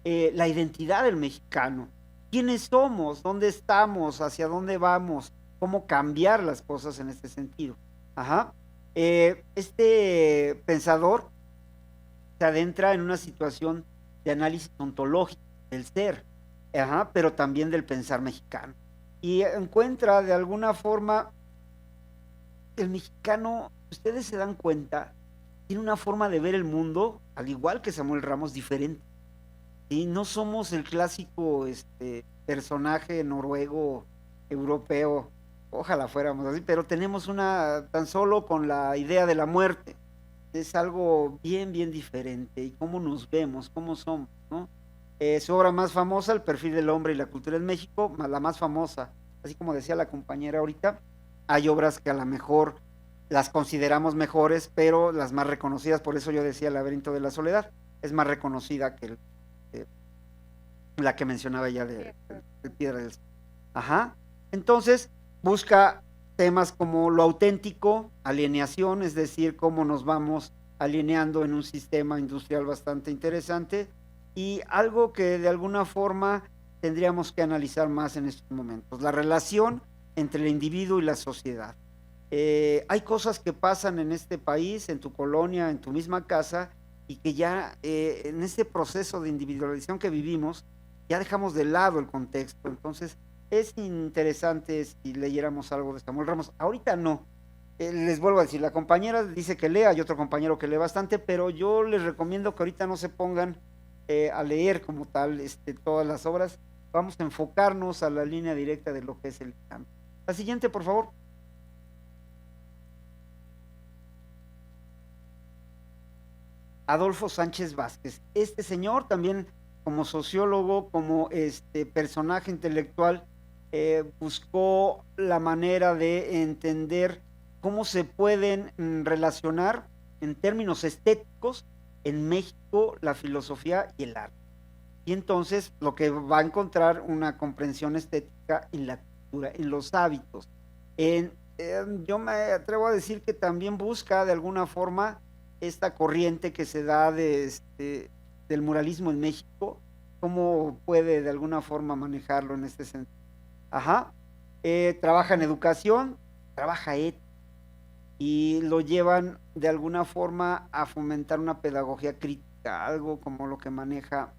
la identidad del mexicano. ¿Quiénes somos? ¿Dónde estamos? ¿Hacia dónde vamos? ¿Cómo cambiar las cosas en este sentido? Este pensador se adentra en una situación de análisis ontológico del ser, pero también del pensar mexicano. Y encuentra de alguna forma, el mexicano, ustedes se dan cuenta, tiene una forma de ver el mundo, al igual que Samuel Ramos, diferente. Y no somos el clásico personaje noruego, europeo, ojalá fuéramos así, pero tenemos tan solo con la idea de la muerte. Es algo bien, bien diferente. Y cómo nos vemos, cómo somos, ¿no? Su obra más famosa, El perfil del hombre y la cultura en México, la más famosa, así como decía la compañera ahorita, hay obras que a lo mejor las consideramos mejores, pero las más reconocidas, por eso yo decía El laberinto de la soledad, es más reconocida que la que mencionaba ya de Piedra del Sol. Entonces, busca temas como lo auténtico, alienación, es decir, cómo nos vamos alineando en un sistema industrial bastante interesante, y algo que de alguna forma tendríamos que analizar más en estos momentos, la relación entre el individuo y la sociedad. Hay cosas que pasan en este país, en tu colonia, en tu misma casa, y que ya en este proceso de individualización que vivimos, ya dejamos de lado el contexto. Entonces, es interesante si leyéramos algo de Samuel Ramos. Ahorita no. Les vuelvo a decir, la compañera dice que lea, hay otro compañero que lee bastante, pero yo les recomiendo que ahorita no se pongan a leer como tal todas las obras. Vamos a enfocarnos a la línea directa de lo que es el cambio. La siguiente, por favor. Adolfo Sánchez Vázquez. Este señor también como sociólogo, como personaje intelectual, buscó la manera de entender cómo se pueden relacionar en términos estéticos en México la filosofía y el arte. Y entonces lo que va a encontrar una comprensión estética en la cultura, en los hábitos. Yo me atrevo a decir que también busca de alguna forma esta corriente que se da del muralismo en México, cómo puede de alguna forma manejarlo en este sentido. Trabaja en educación, trabaja ética, y lo llevan de alguna forma a fomentar una pedagogía crítica, algo como lo que maneja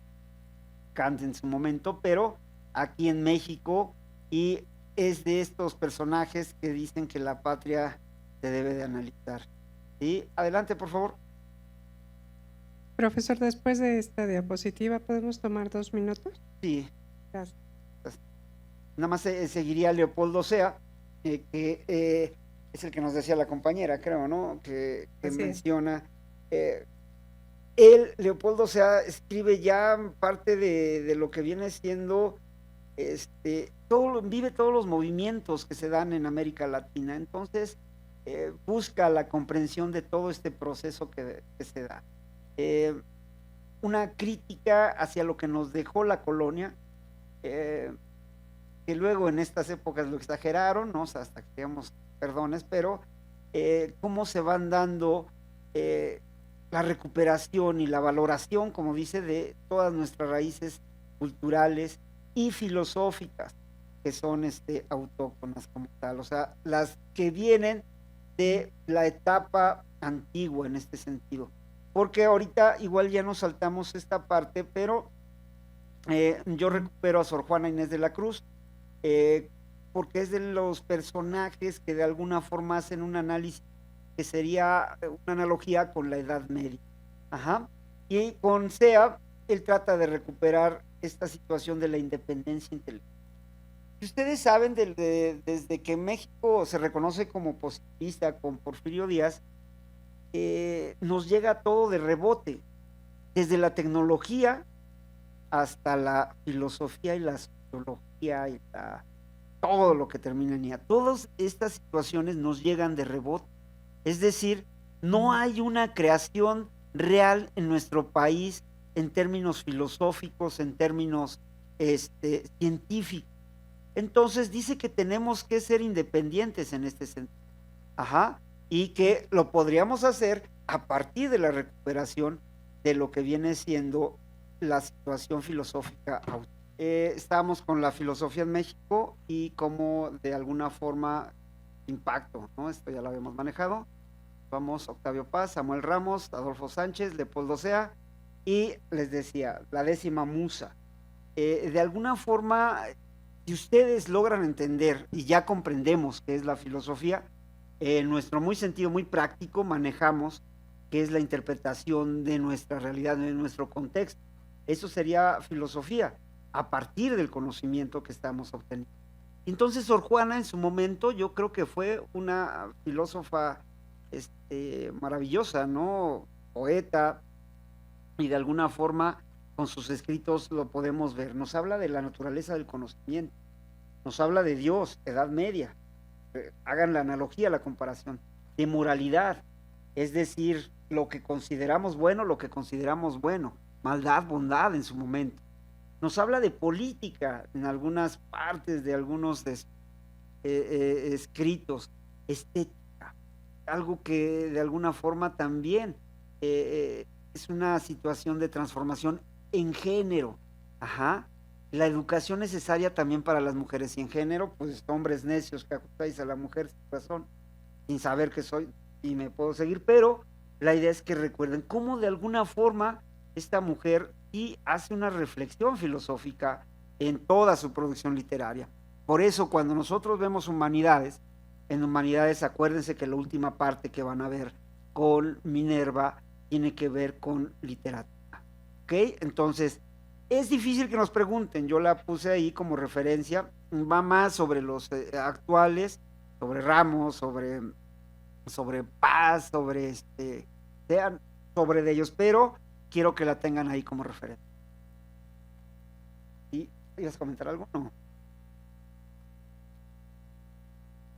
Kant en su momento, pero aquí en México, y es de estos personajes que dicen que la patria se debe de analizar. Sí, adelante, por favor. Profesor, después de esta diapositiva, ¿podemos tomar 2 minutos? Sí, Gracias. nada más seguiría a Leopoldo Sea, que es el que nos decía la compañera, creo, ¿no? Que Así es. menciona, eh, él, Leopoldo Sea, escribe ya parte de lo que viene siendo, vive todos los movimientos que se dan en América Latina, entonces busca la comprensión de todo este proceso que se da. Eh, una crítica hacia lo que nos dejó la colonia, eh, que luego en estas épocas lo exageraron, ¿no? O sea, hasta que digamos perdones, pero cómo se van dando la recuperación y la valoración, como dice, de todas nuestras raíces culturales y filosóficas que son autóctonas como tal, o sea, las que vienen de la etapa antigua en este sentido. Porque ahorita igual ya nos saltamos esta parte, pero yo recupero a Sor Juana Inés de la Cruz, eh, porque es de los personajes que de alguna forma hacen un análisis que sería una analogía con la Edad Media. Ajá. Y con SEA, él trata de recuperar esta situación de la independencia intelectual. Si ustedes saben, desde que México se reconoce como positivista con Porfirio Díaz, nos llega todo de rebote, desde la tecnología hasta la filosofía y la sociología y todo lo que termina en IA. Todas estas situaciones nos llegan de rebote. Es decir, no hay una creación real en nuestro país en términos filosóficos, en términos científicos. Entonces dice que tenemos que ser independientes en este sentido. Ajá. Y que lo podríamos hacer a partir de la recuperación de lo que viene siendo la situación filosófica. Estábamos con la filosofía en México y cómo de alguna forma impacto, ¿no? Esto ya lo habíamos manejado. Vamos, Octavio Paz, Samuel Ramos, Adolfo Sánchez, Leopoldo Sea, y les decía, la 10ª musa. De alguna forma, si ustedes logran entender y ya comprendemos qué es la filosofía, en nuestro muy sentido, muy práctico, manejamos qué es la interpretación de nuestra realidad, de nuestro contexto. Eso sería filosofía, a partir del conocimiento que estamos obteniendo. Entonces, Sor Juana, en su momento, yo creo que fue una filósofa maravillosa, ¿no? Poeta, y de alguna forma, con sus escritos lo podemos ver. Nos habla de la naturaleza del conocimiento, nos habla de Dios, Edad Media, hagan la analogía, la comparación, de moralidad, es decir, lo que consideramos bueno, maldad, bondad en su momento. Nos habla de política en algunas partes de algunos escritos, estética, algo que de alguna forma también es una situación de transformación en género. Ajá. La educación necesaria también para las mujeres, y en género, pues hombres necios que ajustáis a la mujer sin razón, sin saber que soy, y me puedo seguir, pero la idea es que recuerden cómo de alguna forma esta mujer sí hace una reflexión filosófica en toda su producción literaria. Por eso cuando nosotros vemos Humanidades, en Humanidades acuérdense que la última parte que van a ver con Minerva tiene que ver con literatura. ¿Ok? Entonces, es difícil que nos pregunten, yo la puse ahí como referencia, va más sobre los actuales, sobre Ramos, sobre Paz, sean sobre de ellos, pero quiero que la tengan ahí como referencia. ¿Y quieres comentar algo? No.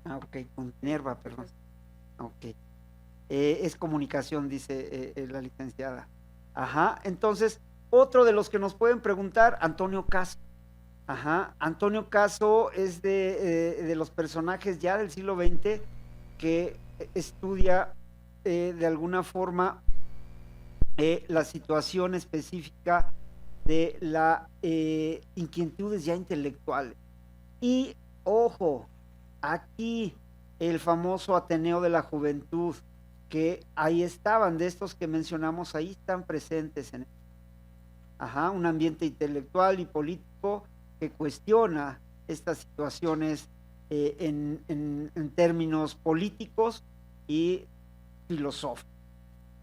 Ah, ok, con Minerva, perdón. Ok. Es comunicación, dice la licenciada. Ajá, entonces, otro de los que nos pueden preguntar, Antonio Caso. Ajá, Antonio Caso es de los personajes ya del siglo XX que estudia de alguna forma la situación específica de las inquietudes ya intelectuales. Y, ojo, aquí el famoso Ateneo de la Juventud, que ahí estaban, de estos que mencionamos, ahí están presentes en un ambiente intelectual y político que cuestiona estas situaciones en términos políticos y filosófico.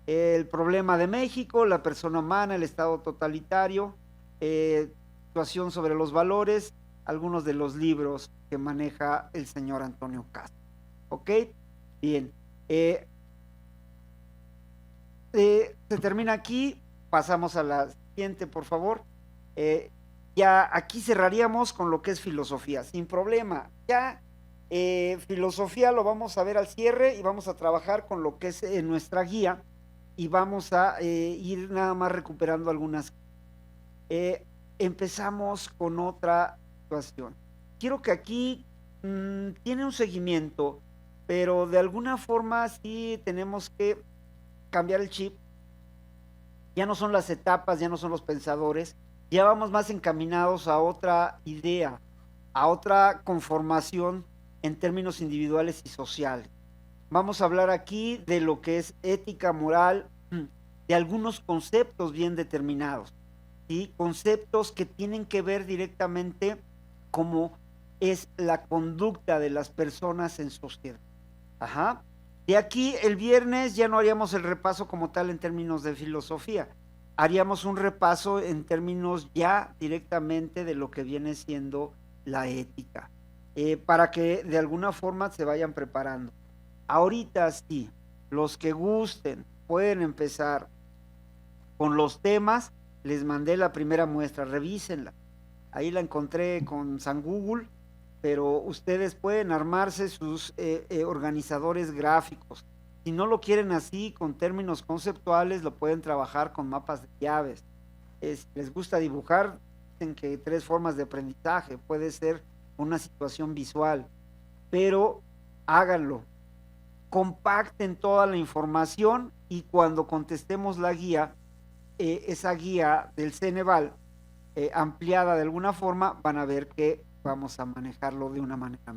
El problema de México, la persona humana, el Estado totalitario, situación sobre los valores, algunos de los libros que maneja el señor Antonio Castro. ¿Ok? Bien. Se termina aquí, pasamos a la siguiente, por favor. Ya aquí cerraríamos con lo que es filosofía, sin problema. Ya filosofía lo vamos a ver al cierre y vamos a trabajar con lo que es nuestra guía y vamos a ir nada más recuperando algunas. Empezamos con otra situación. Quiero que aquí tiene un seguimiento, pero de alguna forma sí tenemos que cambiar el chip. Ya no son las etapas, ya no son los pensadores, ya vamos más encaminados a otra idea, a otra conformación en términos individuales y sociales. Vamos a hablar aquí de lo que es ética, moral, de algunos conceptos bien determinados, ¿sí? Conceptos que tienen que ver directamente cómo es la conducta de las personas en sociedad. Ajá. De aquí el viernes ya no haríamos el repaso como tal en términos de filosofía, haríamos un repaso en términos ya directamente de lo que viene siendo la ética, para que de alguna forma se vayan preparando. Ahorita sí, los que gusten pueden empezar con los temas, les mandé la primera muestra, revísenla. Ahí la encontré con San Google, pero ustedes pueden armarse sus organizadores gráficos. Si no lo quieren así, con términos conceptuales, lo pueden trabajar con mapas de llaves. Les gusta dibujar, dicen que 3 formas de aprendizaje, puede ser una situación visual, pero háganlo. Compacten toda la información y cuando contestemos la guía, esa guía del Ceneval, ampliada de alguna forma, van a ver que vamos a manejarlo de una manera.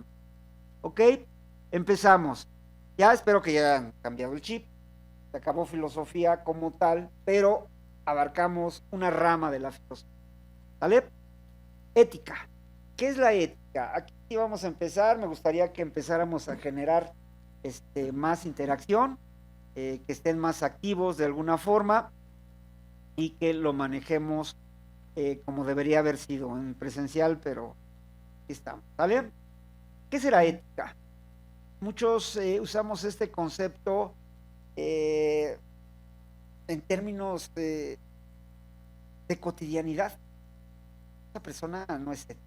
¿Ok? Empezamos. Ya espero que ya hayan cambiado el chip. Se acabó filosofía como tal, pero abarcamos una rama de la filosofía. ¿Vale? Ética. ¿Qué es la ética? Aquí vamos a empezar. Me gustaría que empezáramos a generar más interacción, que estén más activos de alguna forma y que lo manejemos como debería haber sido en presencial, pero aquí estamos, ¿vale? ¿Qué será ética? Muchos usamos este concepto en términos de cotidianidad. Esa persona no es ética,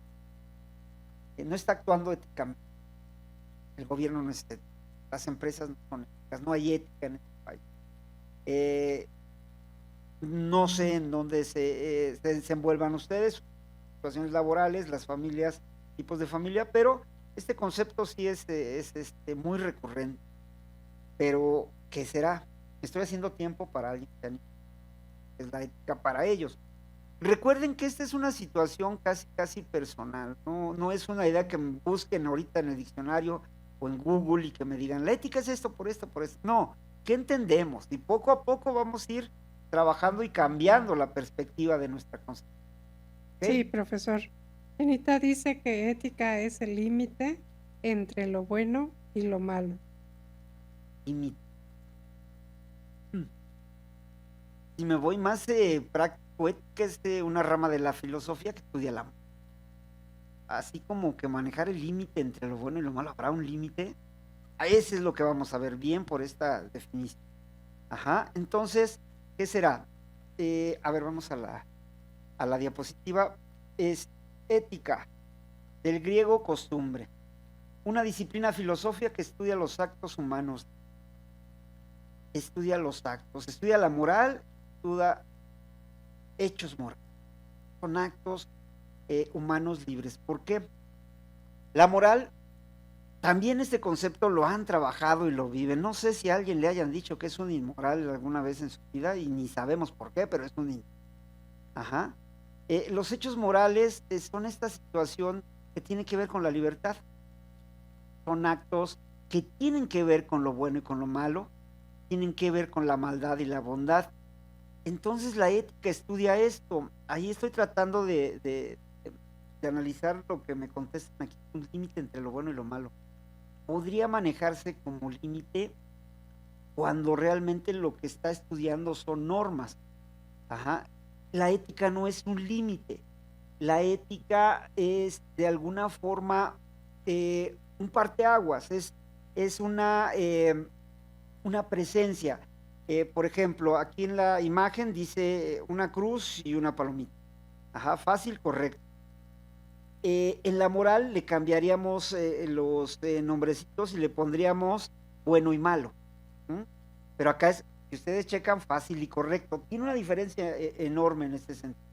no está actuando éticamente. El gobierno no es ético, las empresas no son éticas, no hay ética en este país. No sé en dónde se desenvuelvan ustedes, situaciones laborales, las familias, tipos de familia, pero este concepto sí es muy recurrente. Pero, ¿qué será? Estoy haciendo tiempo para alguien que es la ética para ellos. Recuerden que esta es una situación casi personal, no es una idea que me busquen ahorita en el diccionario o en Google y que me digan, la ética es esto, por esto, por esto. No, ¿qué entendemos? Y poco a poco vamos a ir trabajando y cambiando la perspectiva de nuestra concepción. ¿Okay? Sí, profesor. Anita dice que ética es el límite entre lo bueno y lo malo. Límite. Si me voy más práctico, ética es una rama de la filosofía que estudia el amor. Así como que manejar el límite entre lo bueno y lo malo, ¿habrá un límite? Ese es lo que vamos a ver bien por esta definición. Ajá, entonces, ¿qué será? A ver, vamos a la diapositiva. Es ética, del griego costumbre, una disciplina filosófica que estudia los actos humanos, estudia los actos, estudia la moral, estudia hechos morales, son actos humanos libres. ¿Por qué? La moral, también este concepto lo han trabajado y lo viven. No sé si a alguien le hayan dicho que es un inmoral alguna vez en su vida y ni sabemos por qué, pero es un inmoral. Ajá. Los hechos morales son esta situación que tiene que ver con la libertad. Son actos que tienen que ver con lo bueno y con lo malo, tienen que ver con la maldad y la bondad. Entonces la ética estudia esto. Ahí estoy tratando de analizar lo que me contestan aquí, un límite entre lo bueno y lo malo. Podría manejarse como límite cuando realmente lo que está estudiando son normas. Ajá. La ética no es un límite. La ética es de alguna forma un parteaguas, es una presencia. Por ejemplo, aquí en la imagen dice una cruz y una palomita. Ajá, fácil, correcto. En la moral le cambiaríamos los nombrecitos y le pondríamos bueno y malo. ¿Mm? Pero acá es, si ustedes checan, fácil y correcto. Tiene una diferencia enorme en este sentido.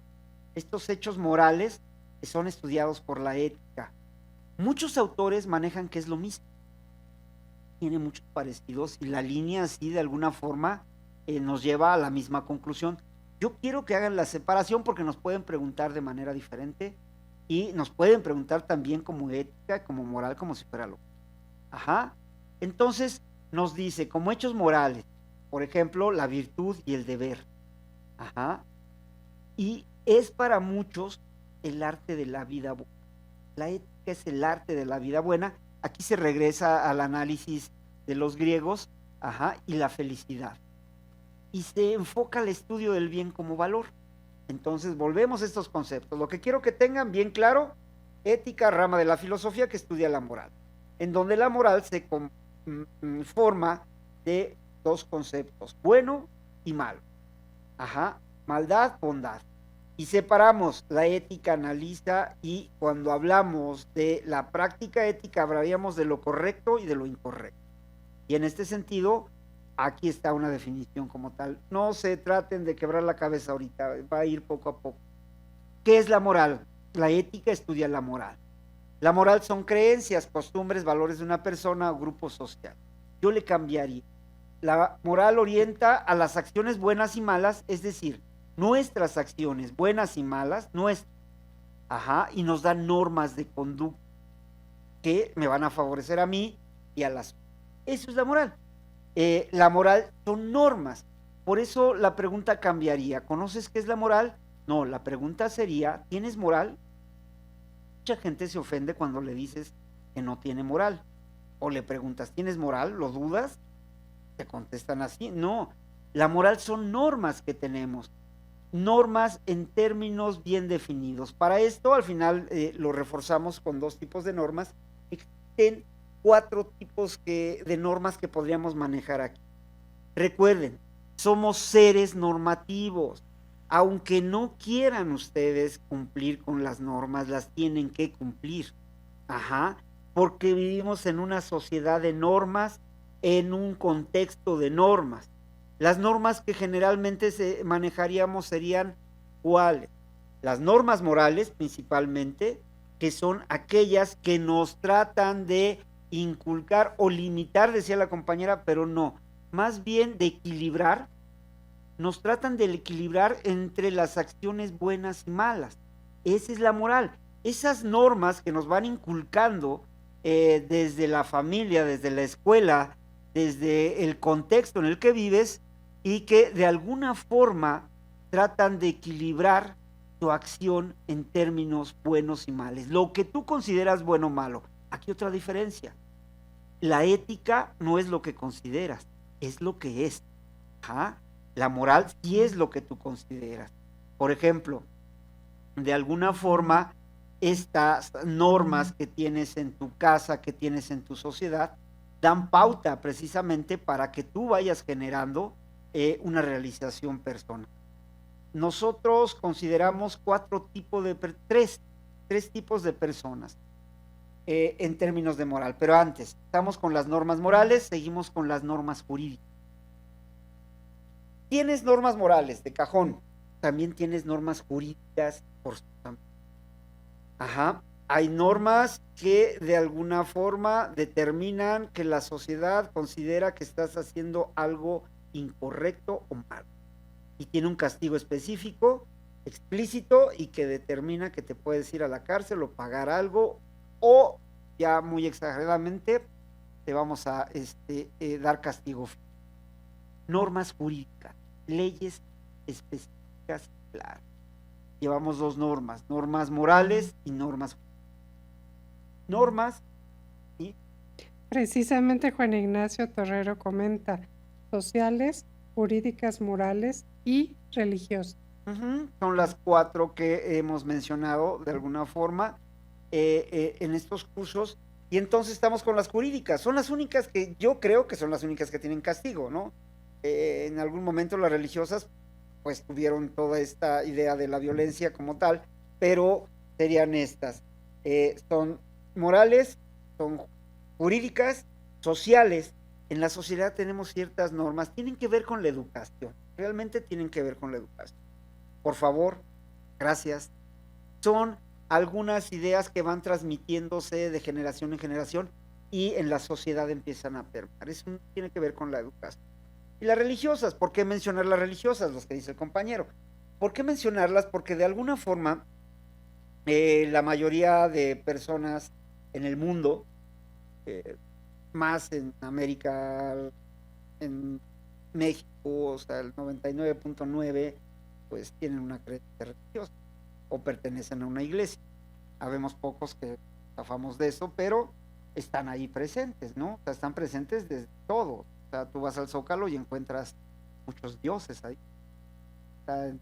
Estos hechos morales son estudiados por la ética. Muchos autores manejan que es lo mismo. Tiene muchos parecidos y la línea así de alguna forma nos lleva a la misma conclusión. Yo quiero que hagan la separación porque nos pueden preguntar de manera diferente y nos pueden preguntar también como ética, como moral, como si fuera lo. Ajá. Entonces nos dice, como hechos morales, por ejemplo, la virtud y el deber. Ajá. Y es para muchos el arte de la vida buena. La ética es el arte de la vida buena. Aquí se regresa al análisis de los griegos, ajá, y la felicidad. Y se enfoca al estudio del bien como valor. Entonces volvemos a estos conceptos. Lo que quiero que tengan bien claro, ética, rama de la filosofía que estudia la moral, en donde la moral se forma de dos conceptos, bueno y malo. Ajá, maldad, bondad. Y separamos, la ética analiza y cuando hablamos de la práctica ética hablaríamos de lo correcto y de lo incorrecto. Y en este sentido, aquí está una definición como tal. No se traten de quebrar la cabeza ahorita, va a ir poco a poco. ¿Qué es la moral? La ética estudia la moral. La moral son creencias, costumbres, valores de una persona o grupo social. Yo le cambiaría. La moral orienta a las acciones buenas y malas, es decir, nuestras acciones buenas y malas, nuestras, ajá, y nos dan normas de conducta que me van a favorecer a mí y a las. Eso es la moral. La moral son normas. Por eso la pregunta cambiaría. ¿Conoces qué es la moral? No, la pregunta sería, ¿tienes moral? Mucha gente se ofende cuando le dices que no tiene moral. O le preguntas, ¿tienes moral? ¿Lo dudas? Te contestan así. No, la moral son normas que tenemos. Normas en términos bien definidos. Para esto, al final, lo reforzamos con dos tipos de normas. Existen 4 tipos de normas que podríamos manejar aquí. Recuerden, somos seres normativos. Aunque no quieran ustedes cumplir con las normas, las tienen que cumplir. Ajá, porque vivimos en una sociedad de normas, en un contexto de normas. Las normas que generalmente manejaríamos serían ¿cuáles? Las normas morales principalmente, que son aquellas que nos tratan de inculcar o limitar, decía la compañera, pero no, más bien de equilibrar, nos tratan de equilibrar entre las acciones buenas y malas. Esa es la moral. Esas normas que nos van inculcando desde la familia, desde la escuela, desde el contexto en el que vives y que de alguna forma tratan de equilibrar tu acción en términos buenos y malos. Lo que tú consideras bueno o malo. Aquí otra diferencia. La ética no es lo que consideras, es lo que es. Ajá. La moral sí es lo que tú consideras. Por ejemplo, de alguna forma, estas normas que tienes en tu casa, que tienes en tu sociedad, dan pauta precisamente para que tú vayas generando una realización personal. Nosotros consideramos tres tipos de personas en términos de moral, pero antes, estamos con las normas morales, seguimos con las normas jurídicas. Tienes normas morales de cajón, también tienes normas jurídicas por supuesto. Ajá, hay normas que de alguna forma determinan que la sociedad considera que estás haciendo algo incorrecto o malo. Y tiene un castigo específico, explícito, y que determina que te puedes ir a la cárcel o pagar algo, o ya muy exageradamente te vamos a dar castigo. Normas jurídicas, leyes específicas, claro. Llevamos dos normas, normas morales y normas. Normas, ¿sí? Precisamente Juan Ignacio Torrero comenta, sociales, jurídicas, morales y religiosas. Son las 4 que hemos mencionado de alguna forma en estos cursos, y entonces estamos con las jurídicas. Son las únicas que yo creo que son las únicas que tienen castigo, ¿no? En algún momento las religiosas pues tuvieron toda esta idea de la violencia como tal, pero serían estas. Son morales, son jurídicas, sociales. En la sociedad tenemos ciertas normas, tienen que ver con la educación, realmente tienen que ver con la educación. Por favor, gracias. Son algunas ideas que van transmitiéndose de generación en generación y en la sociedad empiezan a permear. Eso tiene que ver con la educación. Y las religiosas, ¿por qué mencionar las religiosas? Los que dice el compañero. ¿Por qué mencionarlas? Porque de alguna forma la mayoría de personas en el mundo, más en América, en México, o sea, el 99.9, pues tienen una creencia religiosa o pertenecen a una iglesia. Habemos pocos que zafamos de eso, pero están ahí presentes, ¿no? O sea, están presentes de todo. O sea, tú vas al Zócalo y encuentras muchos dioses ahí. Están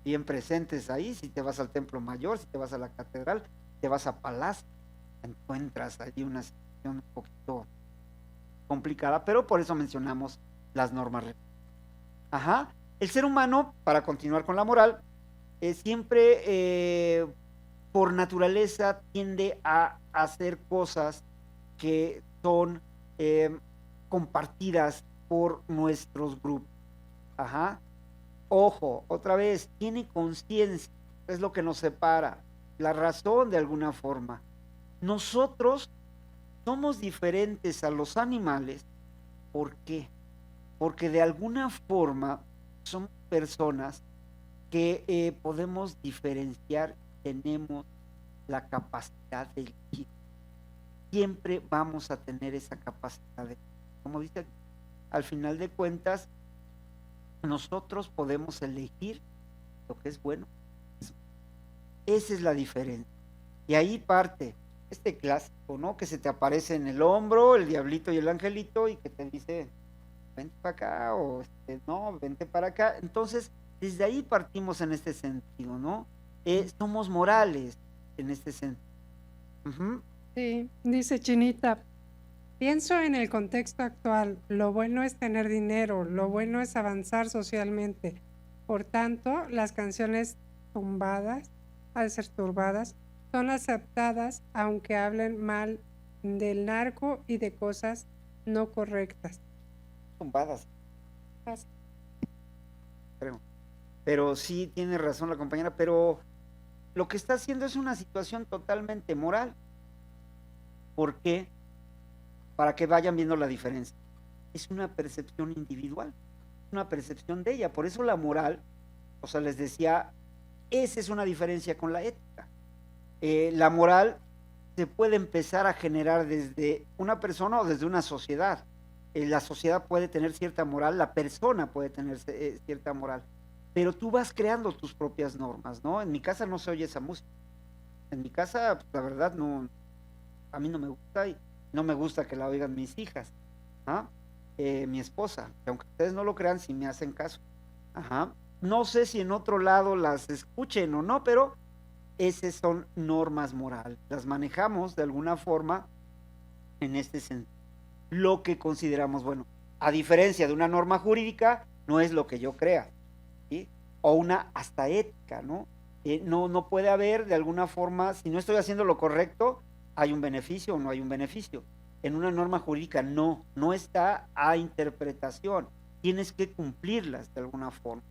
bien presentes ahí. Si te vas al Templo Mayor, si te vas a la Catedral, te vas a Palacio, encuentras ahí una situación un poquito complicada, pero por eso mencionamos las normas religiosas. Ajá. El ser humano, para continuar con la moral, siempre por naturaleza tiende a hacer cosas que son compartidas por nuestros grupos. Ajá. Ojo, otra vez, tiene conciencia, es lo que nos separa, la razón de alguna forma. Nosotros somos diferentes a los animales. ¿Por qué? Porque de alguna forma son personas que podemos diferenciar, tenemos la capacidad de elegir. Siempre vamos a tener esa capacidad de, como dice, al final de cuentas, nosotros podemos elegir lo que es bueno. Esa es la diferencia. Y ahí parte este clásico, ¿no? Que se te aparece en el hombro el diablito y el angelito y que te dice, vente para acá, o no, vente para acá. Entonces, desde ahí partimos en este sentido, ¿no? Somos morales en este sentido. Sí, dice Chinita, pienso en el contexto actual, lo bueno es tener dinero, lo bueno es avanzar socialmente. Por tanto, las canciones tumbadas, al ser turbadas, son aceptadas aunque hablen mal del narco y de cosas no correctas. Tumbadas, creo. Pero sí tiene razón la compañera, pero lo que está haciendo es una situación totalmente moral. ¿Por qué? Para que vayan viendo la diferencia. Es una percepción individual, una percepción de ella. Por eso la moral, o sea, les decía, esa es una diferencia con la ética. La moral se puede empezar a generar desde una persona o desde una sociedad. La sociedad puede tener cierta moral, la persona puede tener cierta moral, pero tú vas creando tus propias normas, ¿no? En mi casa no se oye esa música. En mi casa, pues, la verdad, no, a mí no me gusta y no me gusta que la oigan mis hijas, ¿ah? Mi esposa, que aunque ustedes no lo crean, si me hacen caso. Ajá. No sé si en otro lado las escuchen o no, pero esas son normas morales. Las manejamos de alguna forma en este sentido. Lo que consideramos bueno, a diferencia de una norma jurídica, no es lo que yo crea, ¿sí? O una hasta ética, ¿no? No puede haber de alguna forma, si no estoy haciendo lo correcto, hay un beneficio o no hay un beneficio. En una norma jurídica no está a interpretación, tienes que cumplirlas de alguna forma.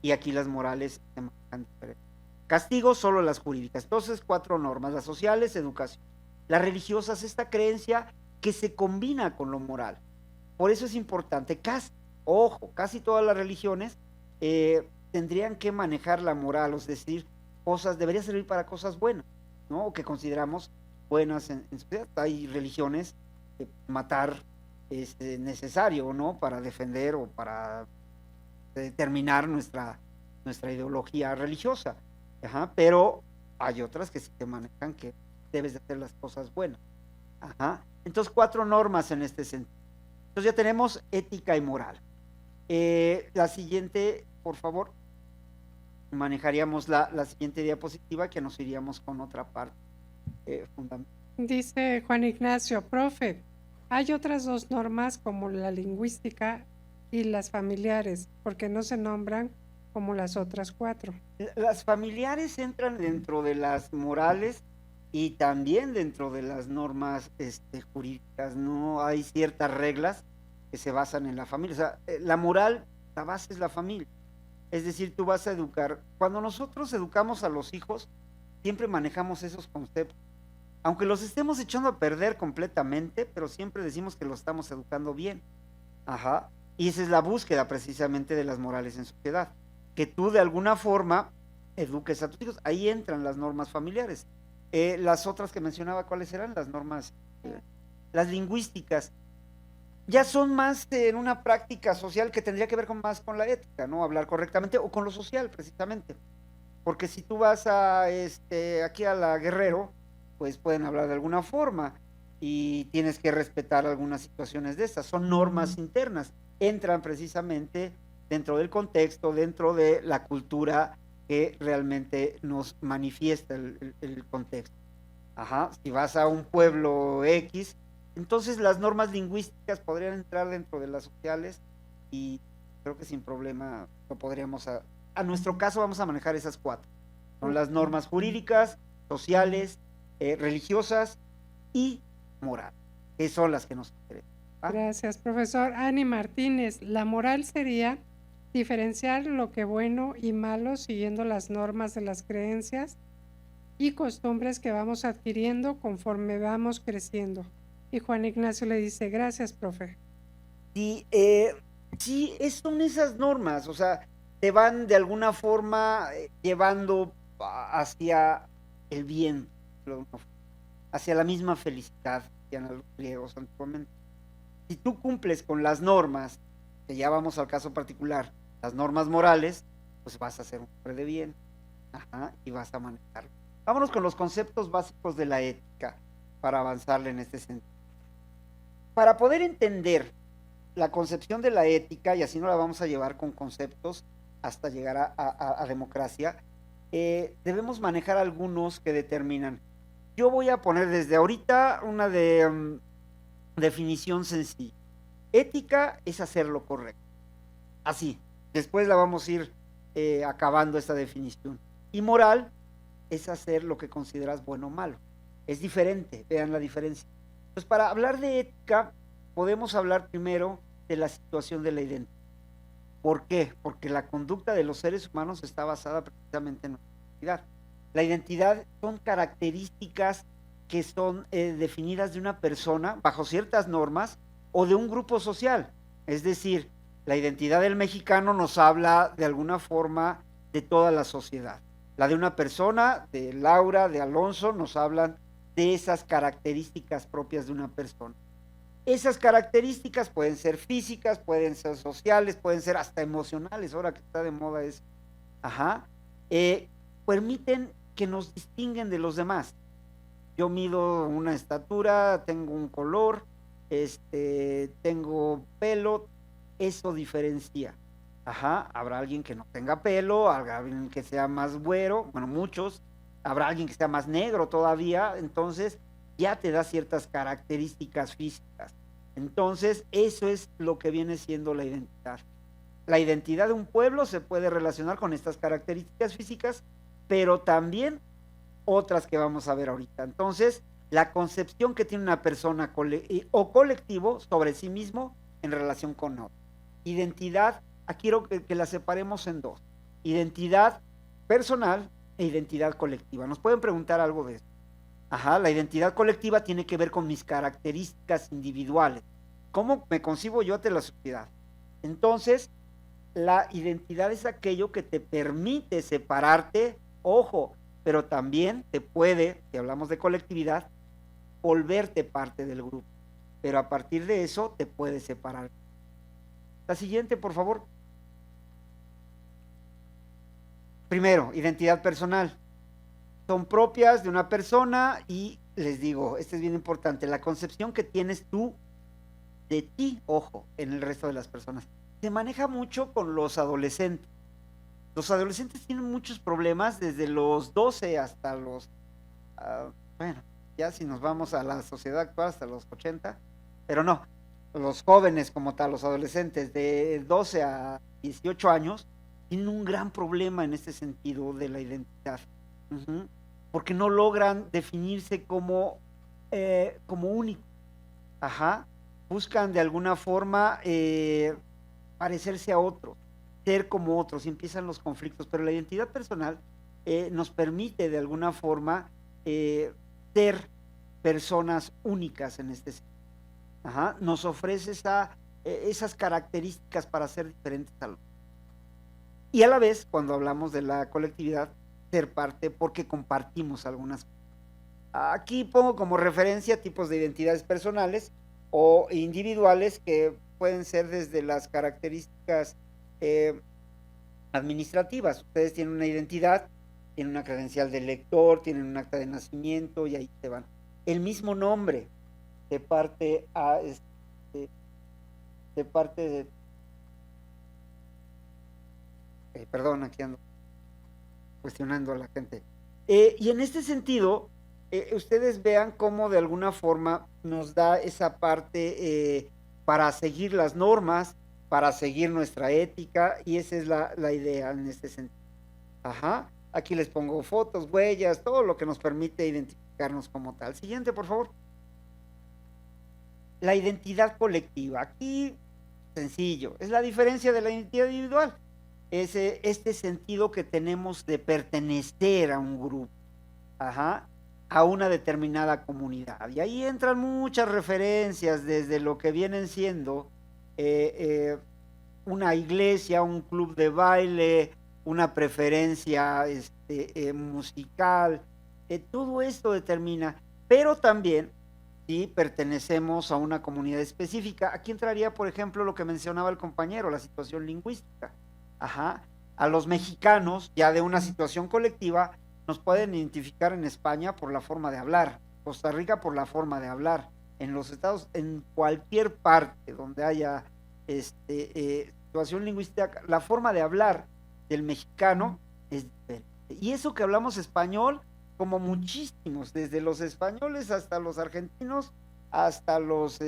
Y aquí las morales se manejan diferente. Castigo solo las jurídicas. Entonces, 4 normas, las sociales, educación. Las religiosas, esta creencia que se combina con lo moral. Por eso es importante, casi todas las religiones tendrían que manejar la moral, es decir, debería servir para cosas buenas, ¿no? O que consideramos buenas en sociedad. Hay religiones que matar es necesario, ¿no? Para defender o para determinar nuestra ideología religiosa. Ajá, pero hay otras que sí te manejan que debes de hacer las cosas buenas. Ajá. Entonces, 4 normas en este sentido. Entonces ya tenemos ética y moral. La siguiente, por favor, manejaríamos la siguiente diapositiva, que nos iríamos con otra parte fundamental. Dice Juan Ignacio, profe, hay otras dos normas como la lingüística y las familiares, porque no se nombran como las otras 4. Las familiares entran dentro de las morales y también dentro de las normas jurídicas, ¿no? Hay ciertas reglas que se basan en la familia. O sea, la moral, la base es la familia. Es decir, tú vas a educar. Cuando nosotros educamos a los hijos, siempre manejamos esos conceptos. Aunque los estemos echando a perder completamente, pero siempre decimos que los estamos educando bien. Ajá. Y esa es la búsqueda precisamente de las morales en sociedad. Que tú de alguna forma eduques a tus hijos. Ahí entran las normas familiares. Las otras que mencionaba, ¿cuáles eran? Las normas, las lingüísticas. Ya son más en una práctica social que tendría que ver más con la ética, ¿no? Hablar correctamente o con lo social, precisamente. Porque si tú vas a aquí a la Guerrero, pues pueden hablar de alguna forma y tienes que respetar algunas situaciones de estas. Son normas internas, entran precisamente dentro del contexto, dentro de la cultura que realmente nos manifiesta el contexto. Ajá, si vas a un pueblo X, entonces las normas lingüísticas podrían entrar dentro de las sociales y creo que sin problema lo podríamos a nuestro caso vamos a manejar esas 4. Son las normas jurídicas, sociales, religiosas y morales, que son las que nos interesan. ¿Ah? Gracias, profesor. Ani Martínez, la moral sería diferenciar lo que bueno y malo siguiendo las normas de las creencias y costumbres que vamos adquiriendo conforme vamos creciendo. Y Juan Ignacio le dice, gracias, profe. Sí, sí, son esas normas, o sea, te van de alguna forma llevando hacia el bien, hacia la misma felicidad, decían los griegos antiguamente. Si tú cumples con las normas, que ya vamos al caso particular, las normas morales, pues vas a ser un hombre de bien. Ajá, y vas a manejarlo. Vámonos con los conceptos básicos de la ética para avanzarle en este sentido. Para poder entender la concepción de la ética, y así no la vamos a llevar con conceptos hasta llegar a democracia, debemos manejar algunos que determinan. Yo voy a poner desde ahorita una definición sencilla. Ética es hacer lo correcto. Así, después la vamos a ir acabando esta definición. Y moral es hacer lo que consideras bueno o malo. Es diferente, vean la diferencia. Entonces, para hablar de ética, podemos hablar primero de la situación de la identidad. ¿Por qué? Porque la conducta de los seres humanos está basada precisamente en nuestra identidad. La identidad son características que son definidas de una persona bajo ciertas normas o de un grupo social. Es decir, la identidad del mexicano nos habla de alguna forma de toda la sociedad. La de una persona, de Laura, de Alonso, nos hablan de esas características propias de una persona. Esas características pueden ser físicas, pueden ser sociales, pueden ser hasta emocionales, ahora que está de moda eso. Permiten que nos distinguen de los demás. Yo mido una estatura, tengo un color, tengo pelo, eso diferencia. Habrá alguien que no tenga pelo, habrá alguien que sea más güero, bueno, muchos, habrá alguien que sea más negro todavía, entonces ya te da ciertas características físicas. Entonces, eso es lo que viene siendo la identidad. La identidad de un pueblo se puede relacionar con estas características físicas, pero también otras que vamos a ver ahorita. Entonces, la concepción que tiene una persona o colectivo sobre sí mismo en relación con otro. Identidad, aquí quiero que la separemos en dos. Identidad personal e identidad colectiva. Nos pueden preguntar algo de eso. La identidad colectiva tiene que ver con mis características individuales. ¿Cómo me concibo yo ante la sociedad? Entonces, la identidad es aquello que te permite separarte, ojo, pero también te puede, si hablamos de colectividad, volverte parte del grupo. Pero a partir de eso te puede separar. La siguiente, por favor. Primero, identidad personal. Son propias de una persona y les digo, esto es bien importante, la concepción que tienes tú de ti, ojo, en el resto de las personas. Se maneja mucho con los adolescentes. Los adolescentes tienen muchos problemas desde los 12 hasta los, bueno, ya si nos vamos a la sociedad actual hasta los 80, pero no, los jóvenes como tal, los adolescentes de 12 a 18 años, tienen un gran problema en este sentido de la identidad, porque no logran definirse como únicos, buscan de alguna forma parecerse a otros, ser como otros, y empiezan los conflictos, pero la identidad personal nos permite de alguna forma ser personas únicas en este sentido. Nos ofrece esas características para ser diferentes a los. Y a la vez, cuando hablamos de la colectividad, ser parte porque compartimos algunas cosas. Aquí pongo como referencia tipos de identidades personales o individuales que pueden ser desde las características administrativas. Ustedes tienen una identidad, tienen una credencial de lector, tienen un acta de nacimiento y ahí se van. El mismo nombre de parte de perdón, aquí ando cuestionando a la gente. Y en este sentido, ustedes vean cómo de alguna forma nos da esa parte para seguir las normas, para seguir nuestra ética, y esa es la idea en este sentido. Aquí les pongo fotos, huellas, todo lo que nos permite identificarnos como tal. Siguiente, por favor. La identidad colectiva. Aquí, sencillo, es la diferencia de la identidad individual. Es este sentido que tenemos de pertenecer a un grupo, a una determinada comunidad. Y ahí entran muchas referencias desde lo que vienen siendo una iglesia, un club de baile, una preferencia musical, todo esto determina, pero también si pertenecemos a una comunidad específica. Aquí entraría, por ejemplo, lo que mencionaba el compañero, la situación lingüística. A los mexicanos, ya de una situación colectiva, nos pueden identificar en España por la forma de hablar, Costa Rica por la forma de hablar, en los estados, en cualquier parte donde haya situación lingüística, la forma de hablar del mexicano es diferente. Y eso que hablamos español, como muchísimos, desde los españoles hasta los argentinos, hasta los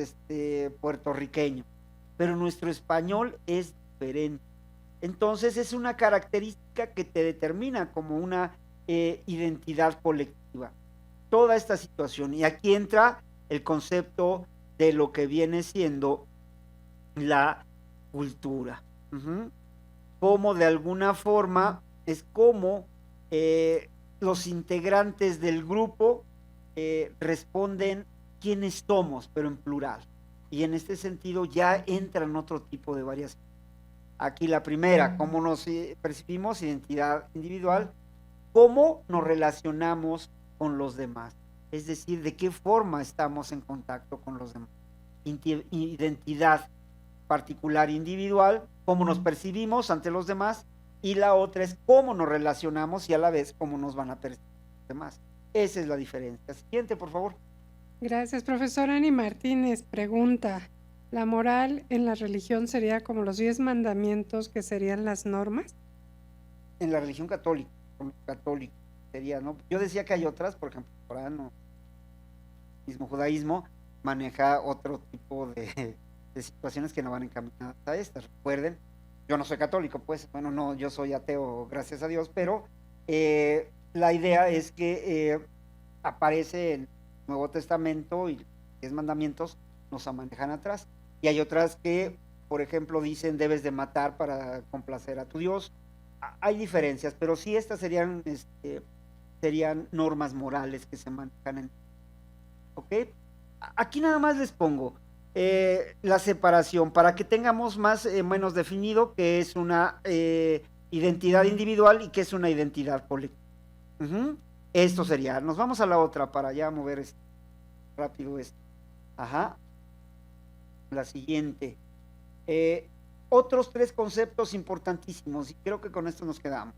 puertorriqueños, pero nuestro español es diferente. Entonces es una característica que te determina como una identidad colectiva. Toda esta situación. Y aquí entra el concepto de lo que viene siendo la cultura. Como de alguna forma es como los integrantes del grupo responden quiénes somos, pero en plural. Y en este sentido ya entran otro tipo de variaciones. Aquí la primera, cómo nos percibimos, identidad individual, cómo nos relacionamos con los demás, es decir, de qué forma estamos en contacto con los demás. Identidad particular individual, cómo nos percibimos ante los demás, y la otra es cómo nos relacionamos y a la vez cómo nos van a percibir los demás. Esa es la diferencia. Siguiente, por favor. Gracias, profesor. Ani Martínez pregunta, ¿la moral en la religión sería como los 10 mandamientos que serían las normas? En la religión católica sería, ¿no? Yo decía que hay otras, por ejemplo, el Corán o el mismo judaísmo maneja otro tipo de situaciones que no van encaminadas a estas. Recuerden, yo no soy católico, pues, bueno, no, yo soy ateo, gracias a Dios, pero la idea es que aparece en el Nuevo Testamento y los 10 mandamientos nos manejan atrás. Y hay otras que, por ejemplo, dicen debes de matar para complacer a tu Dios. Hay diferencias, pero sí estas serían normas morales que se manejan en. ¿Ok? Aquí nada más les pongo la separación para que tengamos más o menos definido qué es una identidad individual y qué es una identidad colectiva. Esto sería. Nos vamos a la otra para ya mover rápido esto. La siguiente. Otros 3 conceptos importantísimos, y creo que con esto nos quedamos.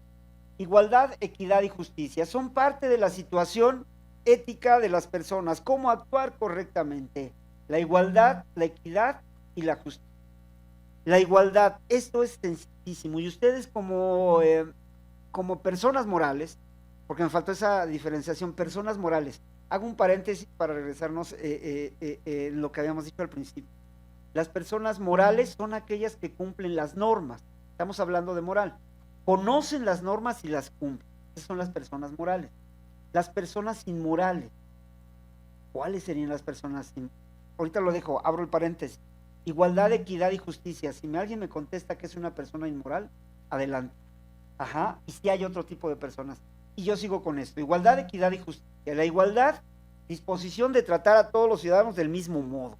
Igualdad, equidad y justicia son parte de la situación ética de las personas, cómo actuar correctamente. La igualdad, la equidad y la justicia. La igualdad, esto es sencillísimo, y ustedes como personas morales, porque me faltó esa diferenciación, personas morales, hago un paréntesis para regresarnos en lo que habíamos dicho al principio. Las personas morales son aquellas que cumplen las normas, estamos hablando de moral, conocen las normas y las cumplen, esas son las personas morales. Las personas inmorales, ¿cuáles serían las personas inmorales? Ahorita lo dejo, abro el paréntesis. Igualdad, equidad y justicia. Si alguien me contesta que es una persona inmoral, adelante. Ajá, y si hay otro tipo de personas. Y yo sigo con esto. Igualdad, equidad y justicia. La igualdad, disposición de tratar a todos los ciudadanos del mismo modo.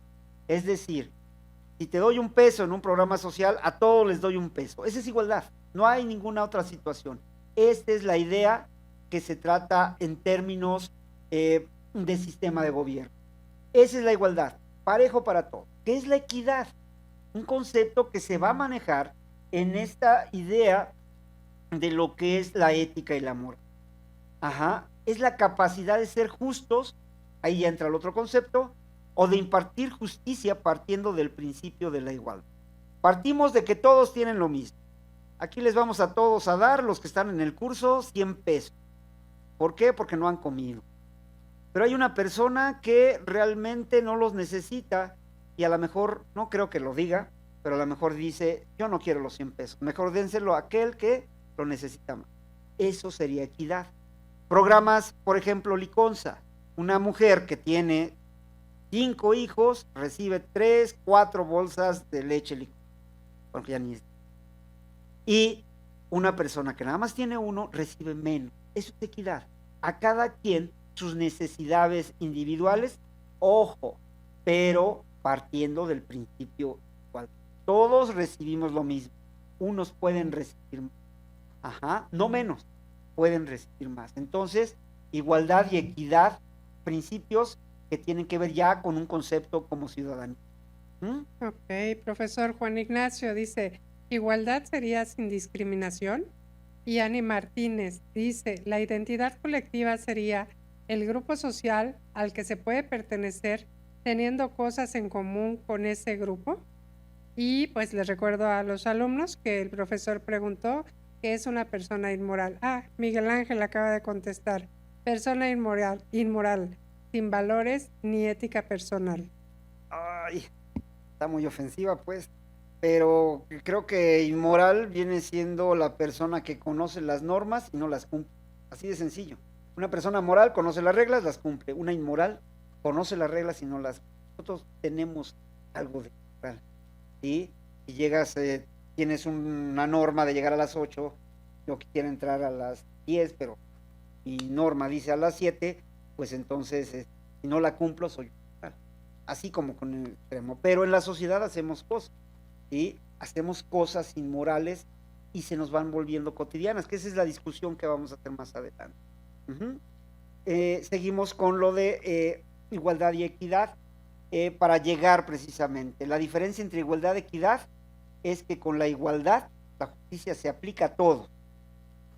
Es decir, si te doy un peso en un programa social, a todos les doy un peso. Esa es igualdad. No hay ninguna otra situación. Esta es la idea que se trata en términos de sistema de gobierno. Esa es la igualdad, parejo para todos. ¿Qué es la equidad? Un concepto que se va a manejar en esta idea de lo que es la ética y el amor. Ajá, es la capacidad de ser justos, ahí ya entra el otro concepto, o de impartir justicia partiendo del principio de la igualdad. Partimos de que todos tienen lo mismo. Aquí les vamos a todos a dar, los que están en el curso, 100 pesos. ¿Por qué? Porque no han comido. Pero hay una persona que realmente no los necesita y a lo mejor, no creo que lo diga, pero a lo mejor dice, yo no quiero los 100 pesos, mejor dénselo a aquel que lo necesita más. Eso sería equidad. Programas, por ejemplo, Liconza, una mujer que tiene 5 hijos, recibe 3, 4 bolsas de leche Liconza, porque ya ni es. Y una persona que nada más tiene uno, recibe menos. Eso es equidad. A cada quien sus necesidades individuales, ojo, pero partiendo del principio igual. Todos recibimos lo mismo. Unos pueden recibir más. Ajá, no menos, pueden recibir más. Entonces, igualdad y equidad, principios que tienen que ver ya con un concepto como ciudadanía. Ok, profesor Juan Ignacio dice, igualdad sería sin discriminación. Y Ani Martínez dice, la identidad colectiva sería el grupo social al que se puede pertenecer teniendo cosas en común con ese grupo. Y pues les recuerdo a los alumnos que el profesor preguntó qué es una persona inmoral. Ah, Miguel Ángel acaba de contestar, persona inmoral, sin valores ni ética personal. Ay, está muy ofensiva pues, pero creo que inmoral viene siendo la persona que conoce las normas y no las cumple. Así de sencillo. Una persona moral conoce las reglas, las cumple. Una inmoral conoce las reglas y no las cumple. Nosotros tenemos algo de moral. ¿Sí? Si llegas, tienes una norma de llegar a las 8, yo quiero entrar a las 10, pero mi norma dice a las 7, pues entonces, si no la cumplo, soy inmoral. Así como con el extremo. Pero en la sociedad hacemos cosas. ¿Sí? Hacemos cosas inmorales y se nos van volviendo cotidianas, que esa es la discusión que vamos a hacer más adelante. Seguimos con lo de igualdad y equidad para llegar precisamente. La diferencia entre igualdad y equidad es que con la igualdad la justicia se aplica a todos,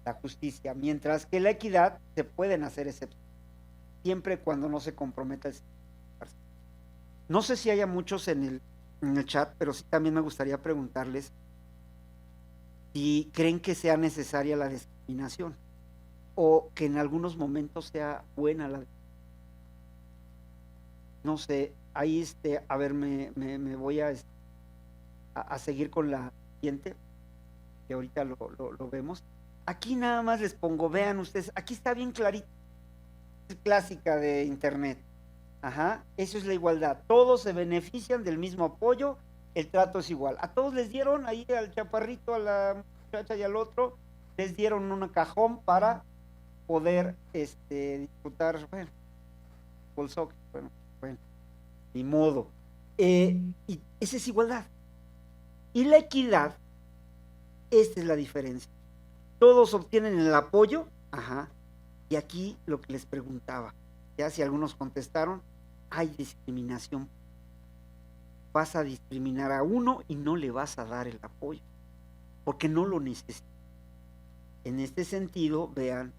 la justicia, mientras que la equidad se pueden hacer excepciones, siempre cuando no se comprometa el sistema. No sé si haya muchos en el chat, pero sí también me gustaría preguntarles si creen que sea necesaria la discriminación o que en algunos momentos sea buena la discriminación. No sé, ahí a ver, me voy a seguir con la siguiente, que ahorita lo vemos. Aquí nada más les pongo, vean ustedes, aquí está bien clarito, es clásica de internet. Ajá, eso es la igualdad. Todos se benefician del mismo apoyo, el trato es igual. A todos les dieron, ahí al chaparrito, a la muchacha y al otro, les dieron un cajón para poder disfrutar, bueno, bolso, bueno, ni modo. Y esa es igualdad. Y la equidad, esta es la diferencia. Todos obtienen el apoyo, ajá, y aquí lo que les preguntaba, ya si algunos contestaron, hay discriminación. Vas a discriminar a uno y no le vas a dar el apoyo, porque no lo necesita. En este sentido, vean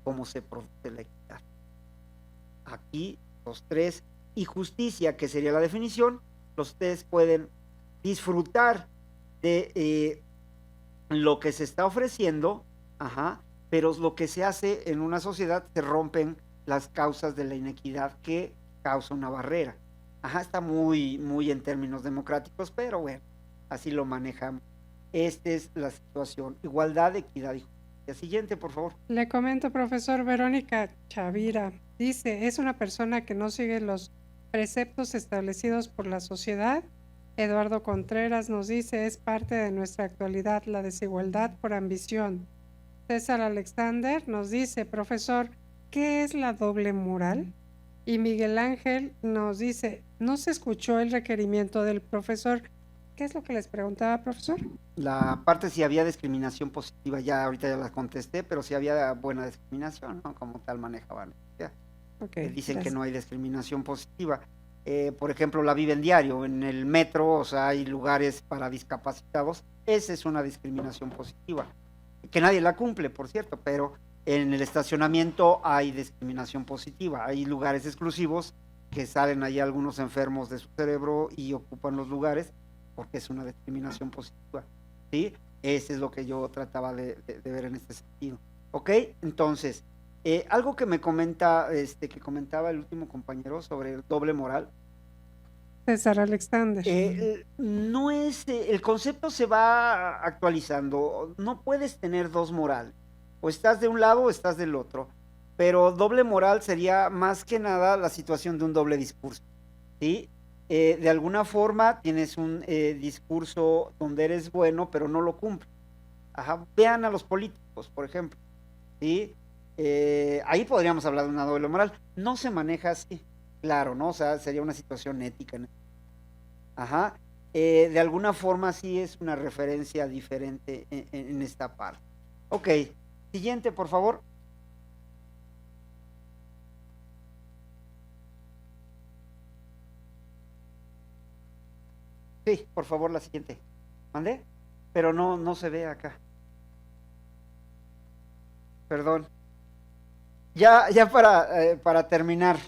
cómo se produce la equidad. Aquí, los tres, y justicia, que sería la definición, los tres pueden disfrutar de lo que se está ofreciendo, pero lo que se hace en una sociedad, se rompen las causas de la inequidad que causa una barrera. Está muy, muy en términos democráticos, pero bueno, así lo manejamos. Esta es la situación. Igualdad, equidad y justicia. Siguiente, por favor. Le comento, profesor. Verónica Chavira dice, es una persona que no sigue los preceptos establecidos por la sociedad. Eduardo Contreras nos dice, es parte de nuestra actualidad la desigualdad por ambición. César Alexander nos dice, profesor, ¿qué es la doble moral? Y Miguel Ángel nos dice, no se escuchó el requerimiento del profesor. ¿Qué es lo que les preguntaba, profesor? La parte si había discriminación positiva, ya ahorita ya la contesté, pero si había buena discriminación, ¿no? Como tal manejaban. Okay, dicen que no hay discriminación positiva. Por ejemplo, la viven diario, en el metro, o sea, hay lugares para discapacitados, esa es una discriminación positiva, que nadie la cumple, por cierto, pero en el estacionamiento hay discriminación positiva, hay lugares exclusivos que salen ahí algunos enfermos de su cerebro y ocupan los lugares porque es una discriminación positiva, ¿sí? Ese es lo que yo trataba de ver en este sentido, ¿ok? Entonces, algo que me comenta, que comentaba el último compañero sobre el doble moral. César Alexander. No es, el concepto se va actualizando, no puedes tener dos morales, o estás de un lado o estás del otro, pero doble moral sería más que nada la situación de un doble discurso, ¿sí? De alguna forma tienes un discurso donde eres bueno, pero no lo cumples. Vean a los políticos, por ejemplo, ¿sí? Ahí podríamos hablar de una doble moral. No se maneja así, claro, ¿no? O sea, sería una situación ética, ¿no? De alguna forma sí es una referencia diferente en esta parte. Ok, siguiente, por favor. Sí, por favor, la siguiente. ¿Mandé? Pero no se ve acá. Perdón. Ya para terminar,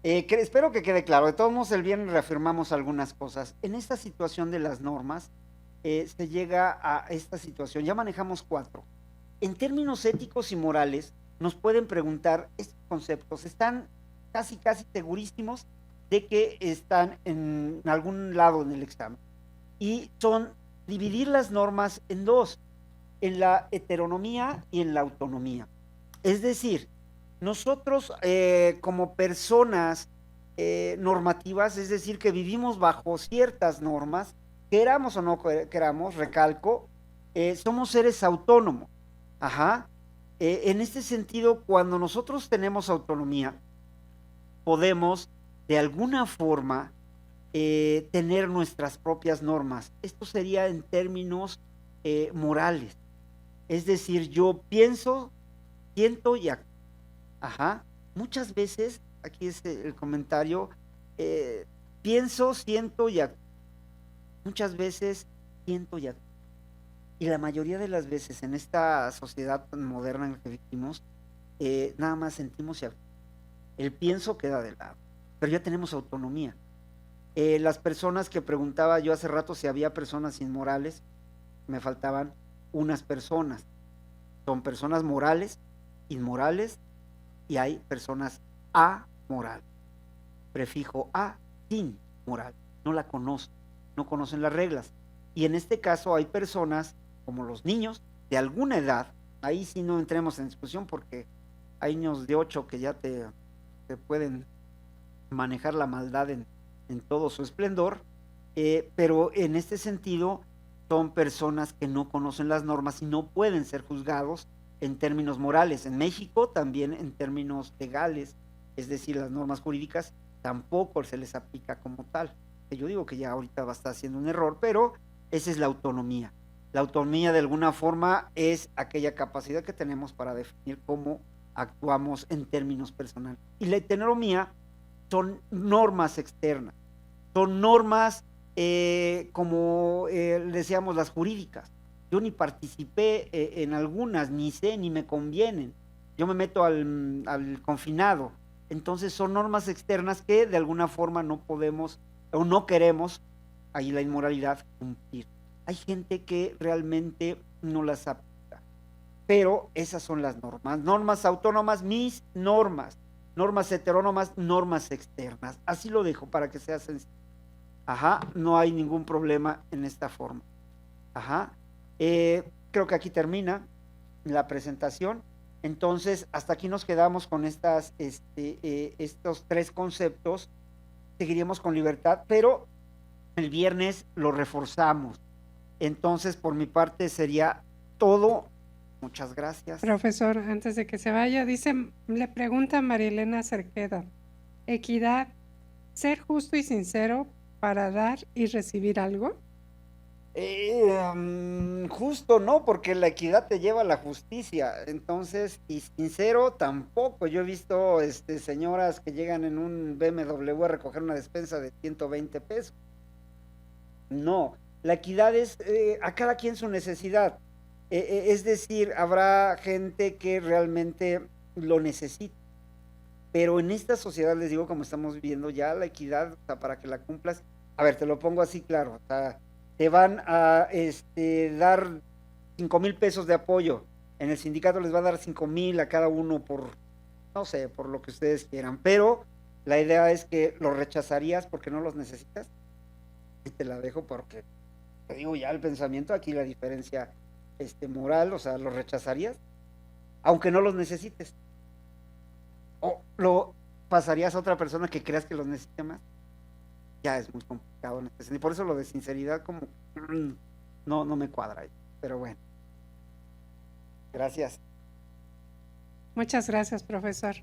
espero que quede claro. De todos modos, el viernes reafirmamos algunas cosas. En esta situación de las normas, se llega a esta situación. Ya manejamos 4. En términos éticos y morales, nos pueden preguntar estos conceptos. Están casi segurísimos de que están en algún lado en el examen. Y son dividir las normas en dos, en la heteronomía y en la autonomía. Es decir, nosotros como personas normativas, es decir, que vivimos bajo ciertas normas, queramos o no queramos, recalco, somos seres autónomos. En este sentido, cuando nosotros tenemos autonomía, podemos de alguna forma tener nuestras propias normas. Esto sería en términos morales. Es decir, yo pienso, siento y actúo. Muchas veces, aquí es el comentario, pienso, siento y actúo. Muchas veces siento y actúo. Y la mayoría de las veces en esta sociedad tan moderna en la que vivimos, nada más sentimos y actuamos. El pienso queda de lado, pero ya tenemos autonomía. Las personas que preguntaba yo hace rato si había personas inmorales, me faltaban unas personas. Son personas morales, inmorales, y hay personas amorales. Prefijo a, sin moral. No la conocen, no conocen las reglas. Y en este caso hay personas, como los niños, de alguna edad, ahí sí no entremos en discusión porque hay niños de 8 que ya te pueden manejar la maldad en todo su esplendor, pero en este sentido son personas que no conocen las normas y no pueden ser juzgados en términos morales. En México también en términos legales, es decir, las normas jurídicas tampoco se les aplica como tal. Yo digo que ya ahorita va a estar haciendo un error, pero esa es la autonomía. La autonomía de alguna forma es aquella capacidad que tenemos para definir cómo actuamos en términos personales. Y la heteronomía son normas externas, son normas como decíamos las jurídicas. Yo ni participé en algunas, ni sé, ni me convienen. Yo me meto al confinado. Entonces son normas externas que de alguna forma no podemos o no queremos ahí la inmoralidad, cumplir. Hay gente que realmente no las aplica, pero esas son las normas. Normas autónomas, mis normas. Normas heterónomas, normas externas. Así lo dejo para que sea sencillo. Ajá, no hay ningún problema en esta forma. Ajá. Creo que aquí termina la presentación. Entonces, hasta aquí nos quedamos con estos 3 conceptos. Seguiríamos con libertad, pero el viernes lo reforzamos. Entonces, por mi parte sería todo. Muchas gracias. Profesor, antes de que se vaya, le pregunta María Elena Cerqueda, equidad, ser justo y sincero para dar y recibir algo. Justo no, porque la equidad te lleva a la justicia, entonces, y sincero tampoco. Yo he visto señoras que llegan en un BMW a recoger una despensa de 120 pesos. No, la equidad es a cada quien su necesidad. Es decir, habrá gente que realmente lo necesita, pero en esta sociedad, les digo, como estamos viviendo ya, la equidad, o sea, para que la cumplas, a ver, te lo pongo así claro, o sea, te van a dar 5,000 pesos de apoyo, en el sindicato les va a dar 5,000 a cada uno por, no sé, por lo que ustedes quieran, pero la idea es que lo rechazarías porque no los necesitas, y te la dejo porque, te digo ya el pensamiento, aquí la diferencia moral, o sea, lo rechazarías, aunque no los necesites, o lo pasarías a otra persona que creas que los necesite más. Ya es muy complicado en este sentido. Por eso lo de sinceridad como no me cuadra ahí. Pero bueno. Gracias. Muchas gracias, profesor.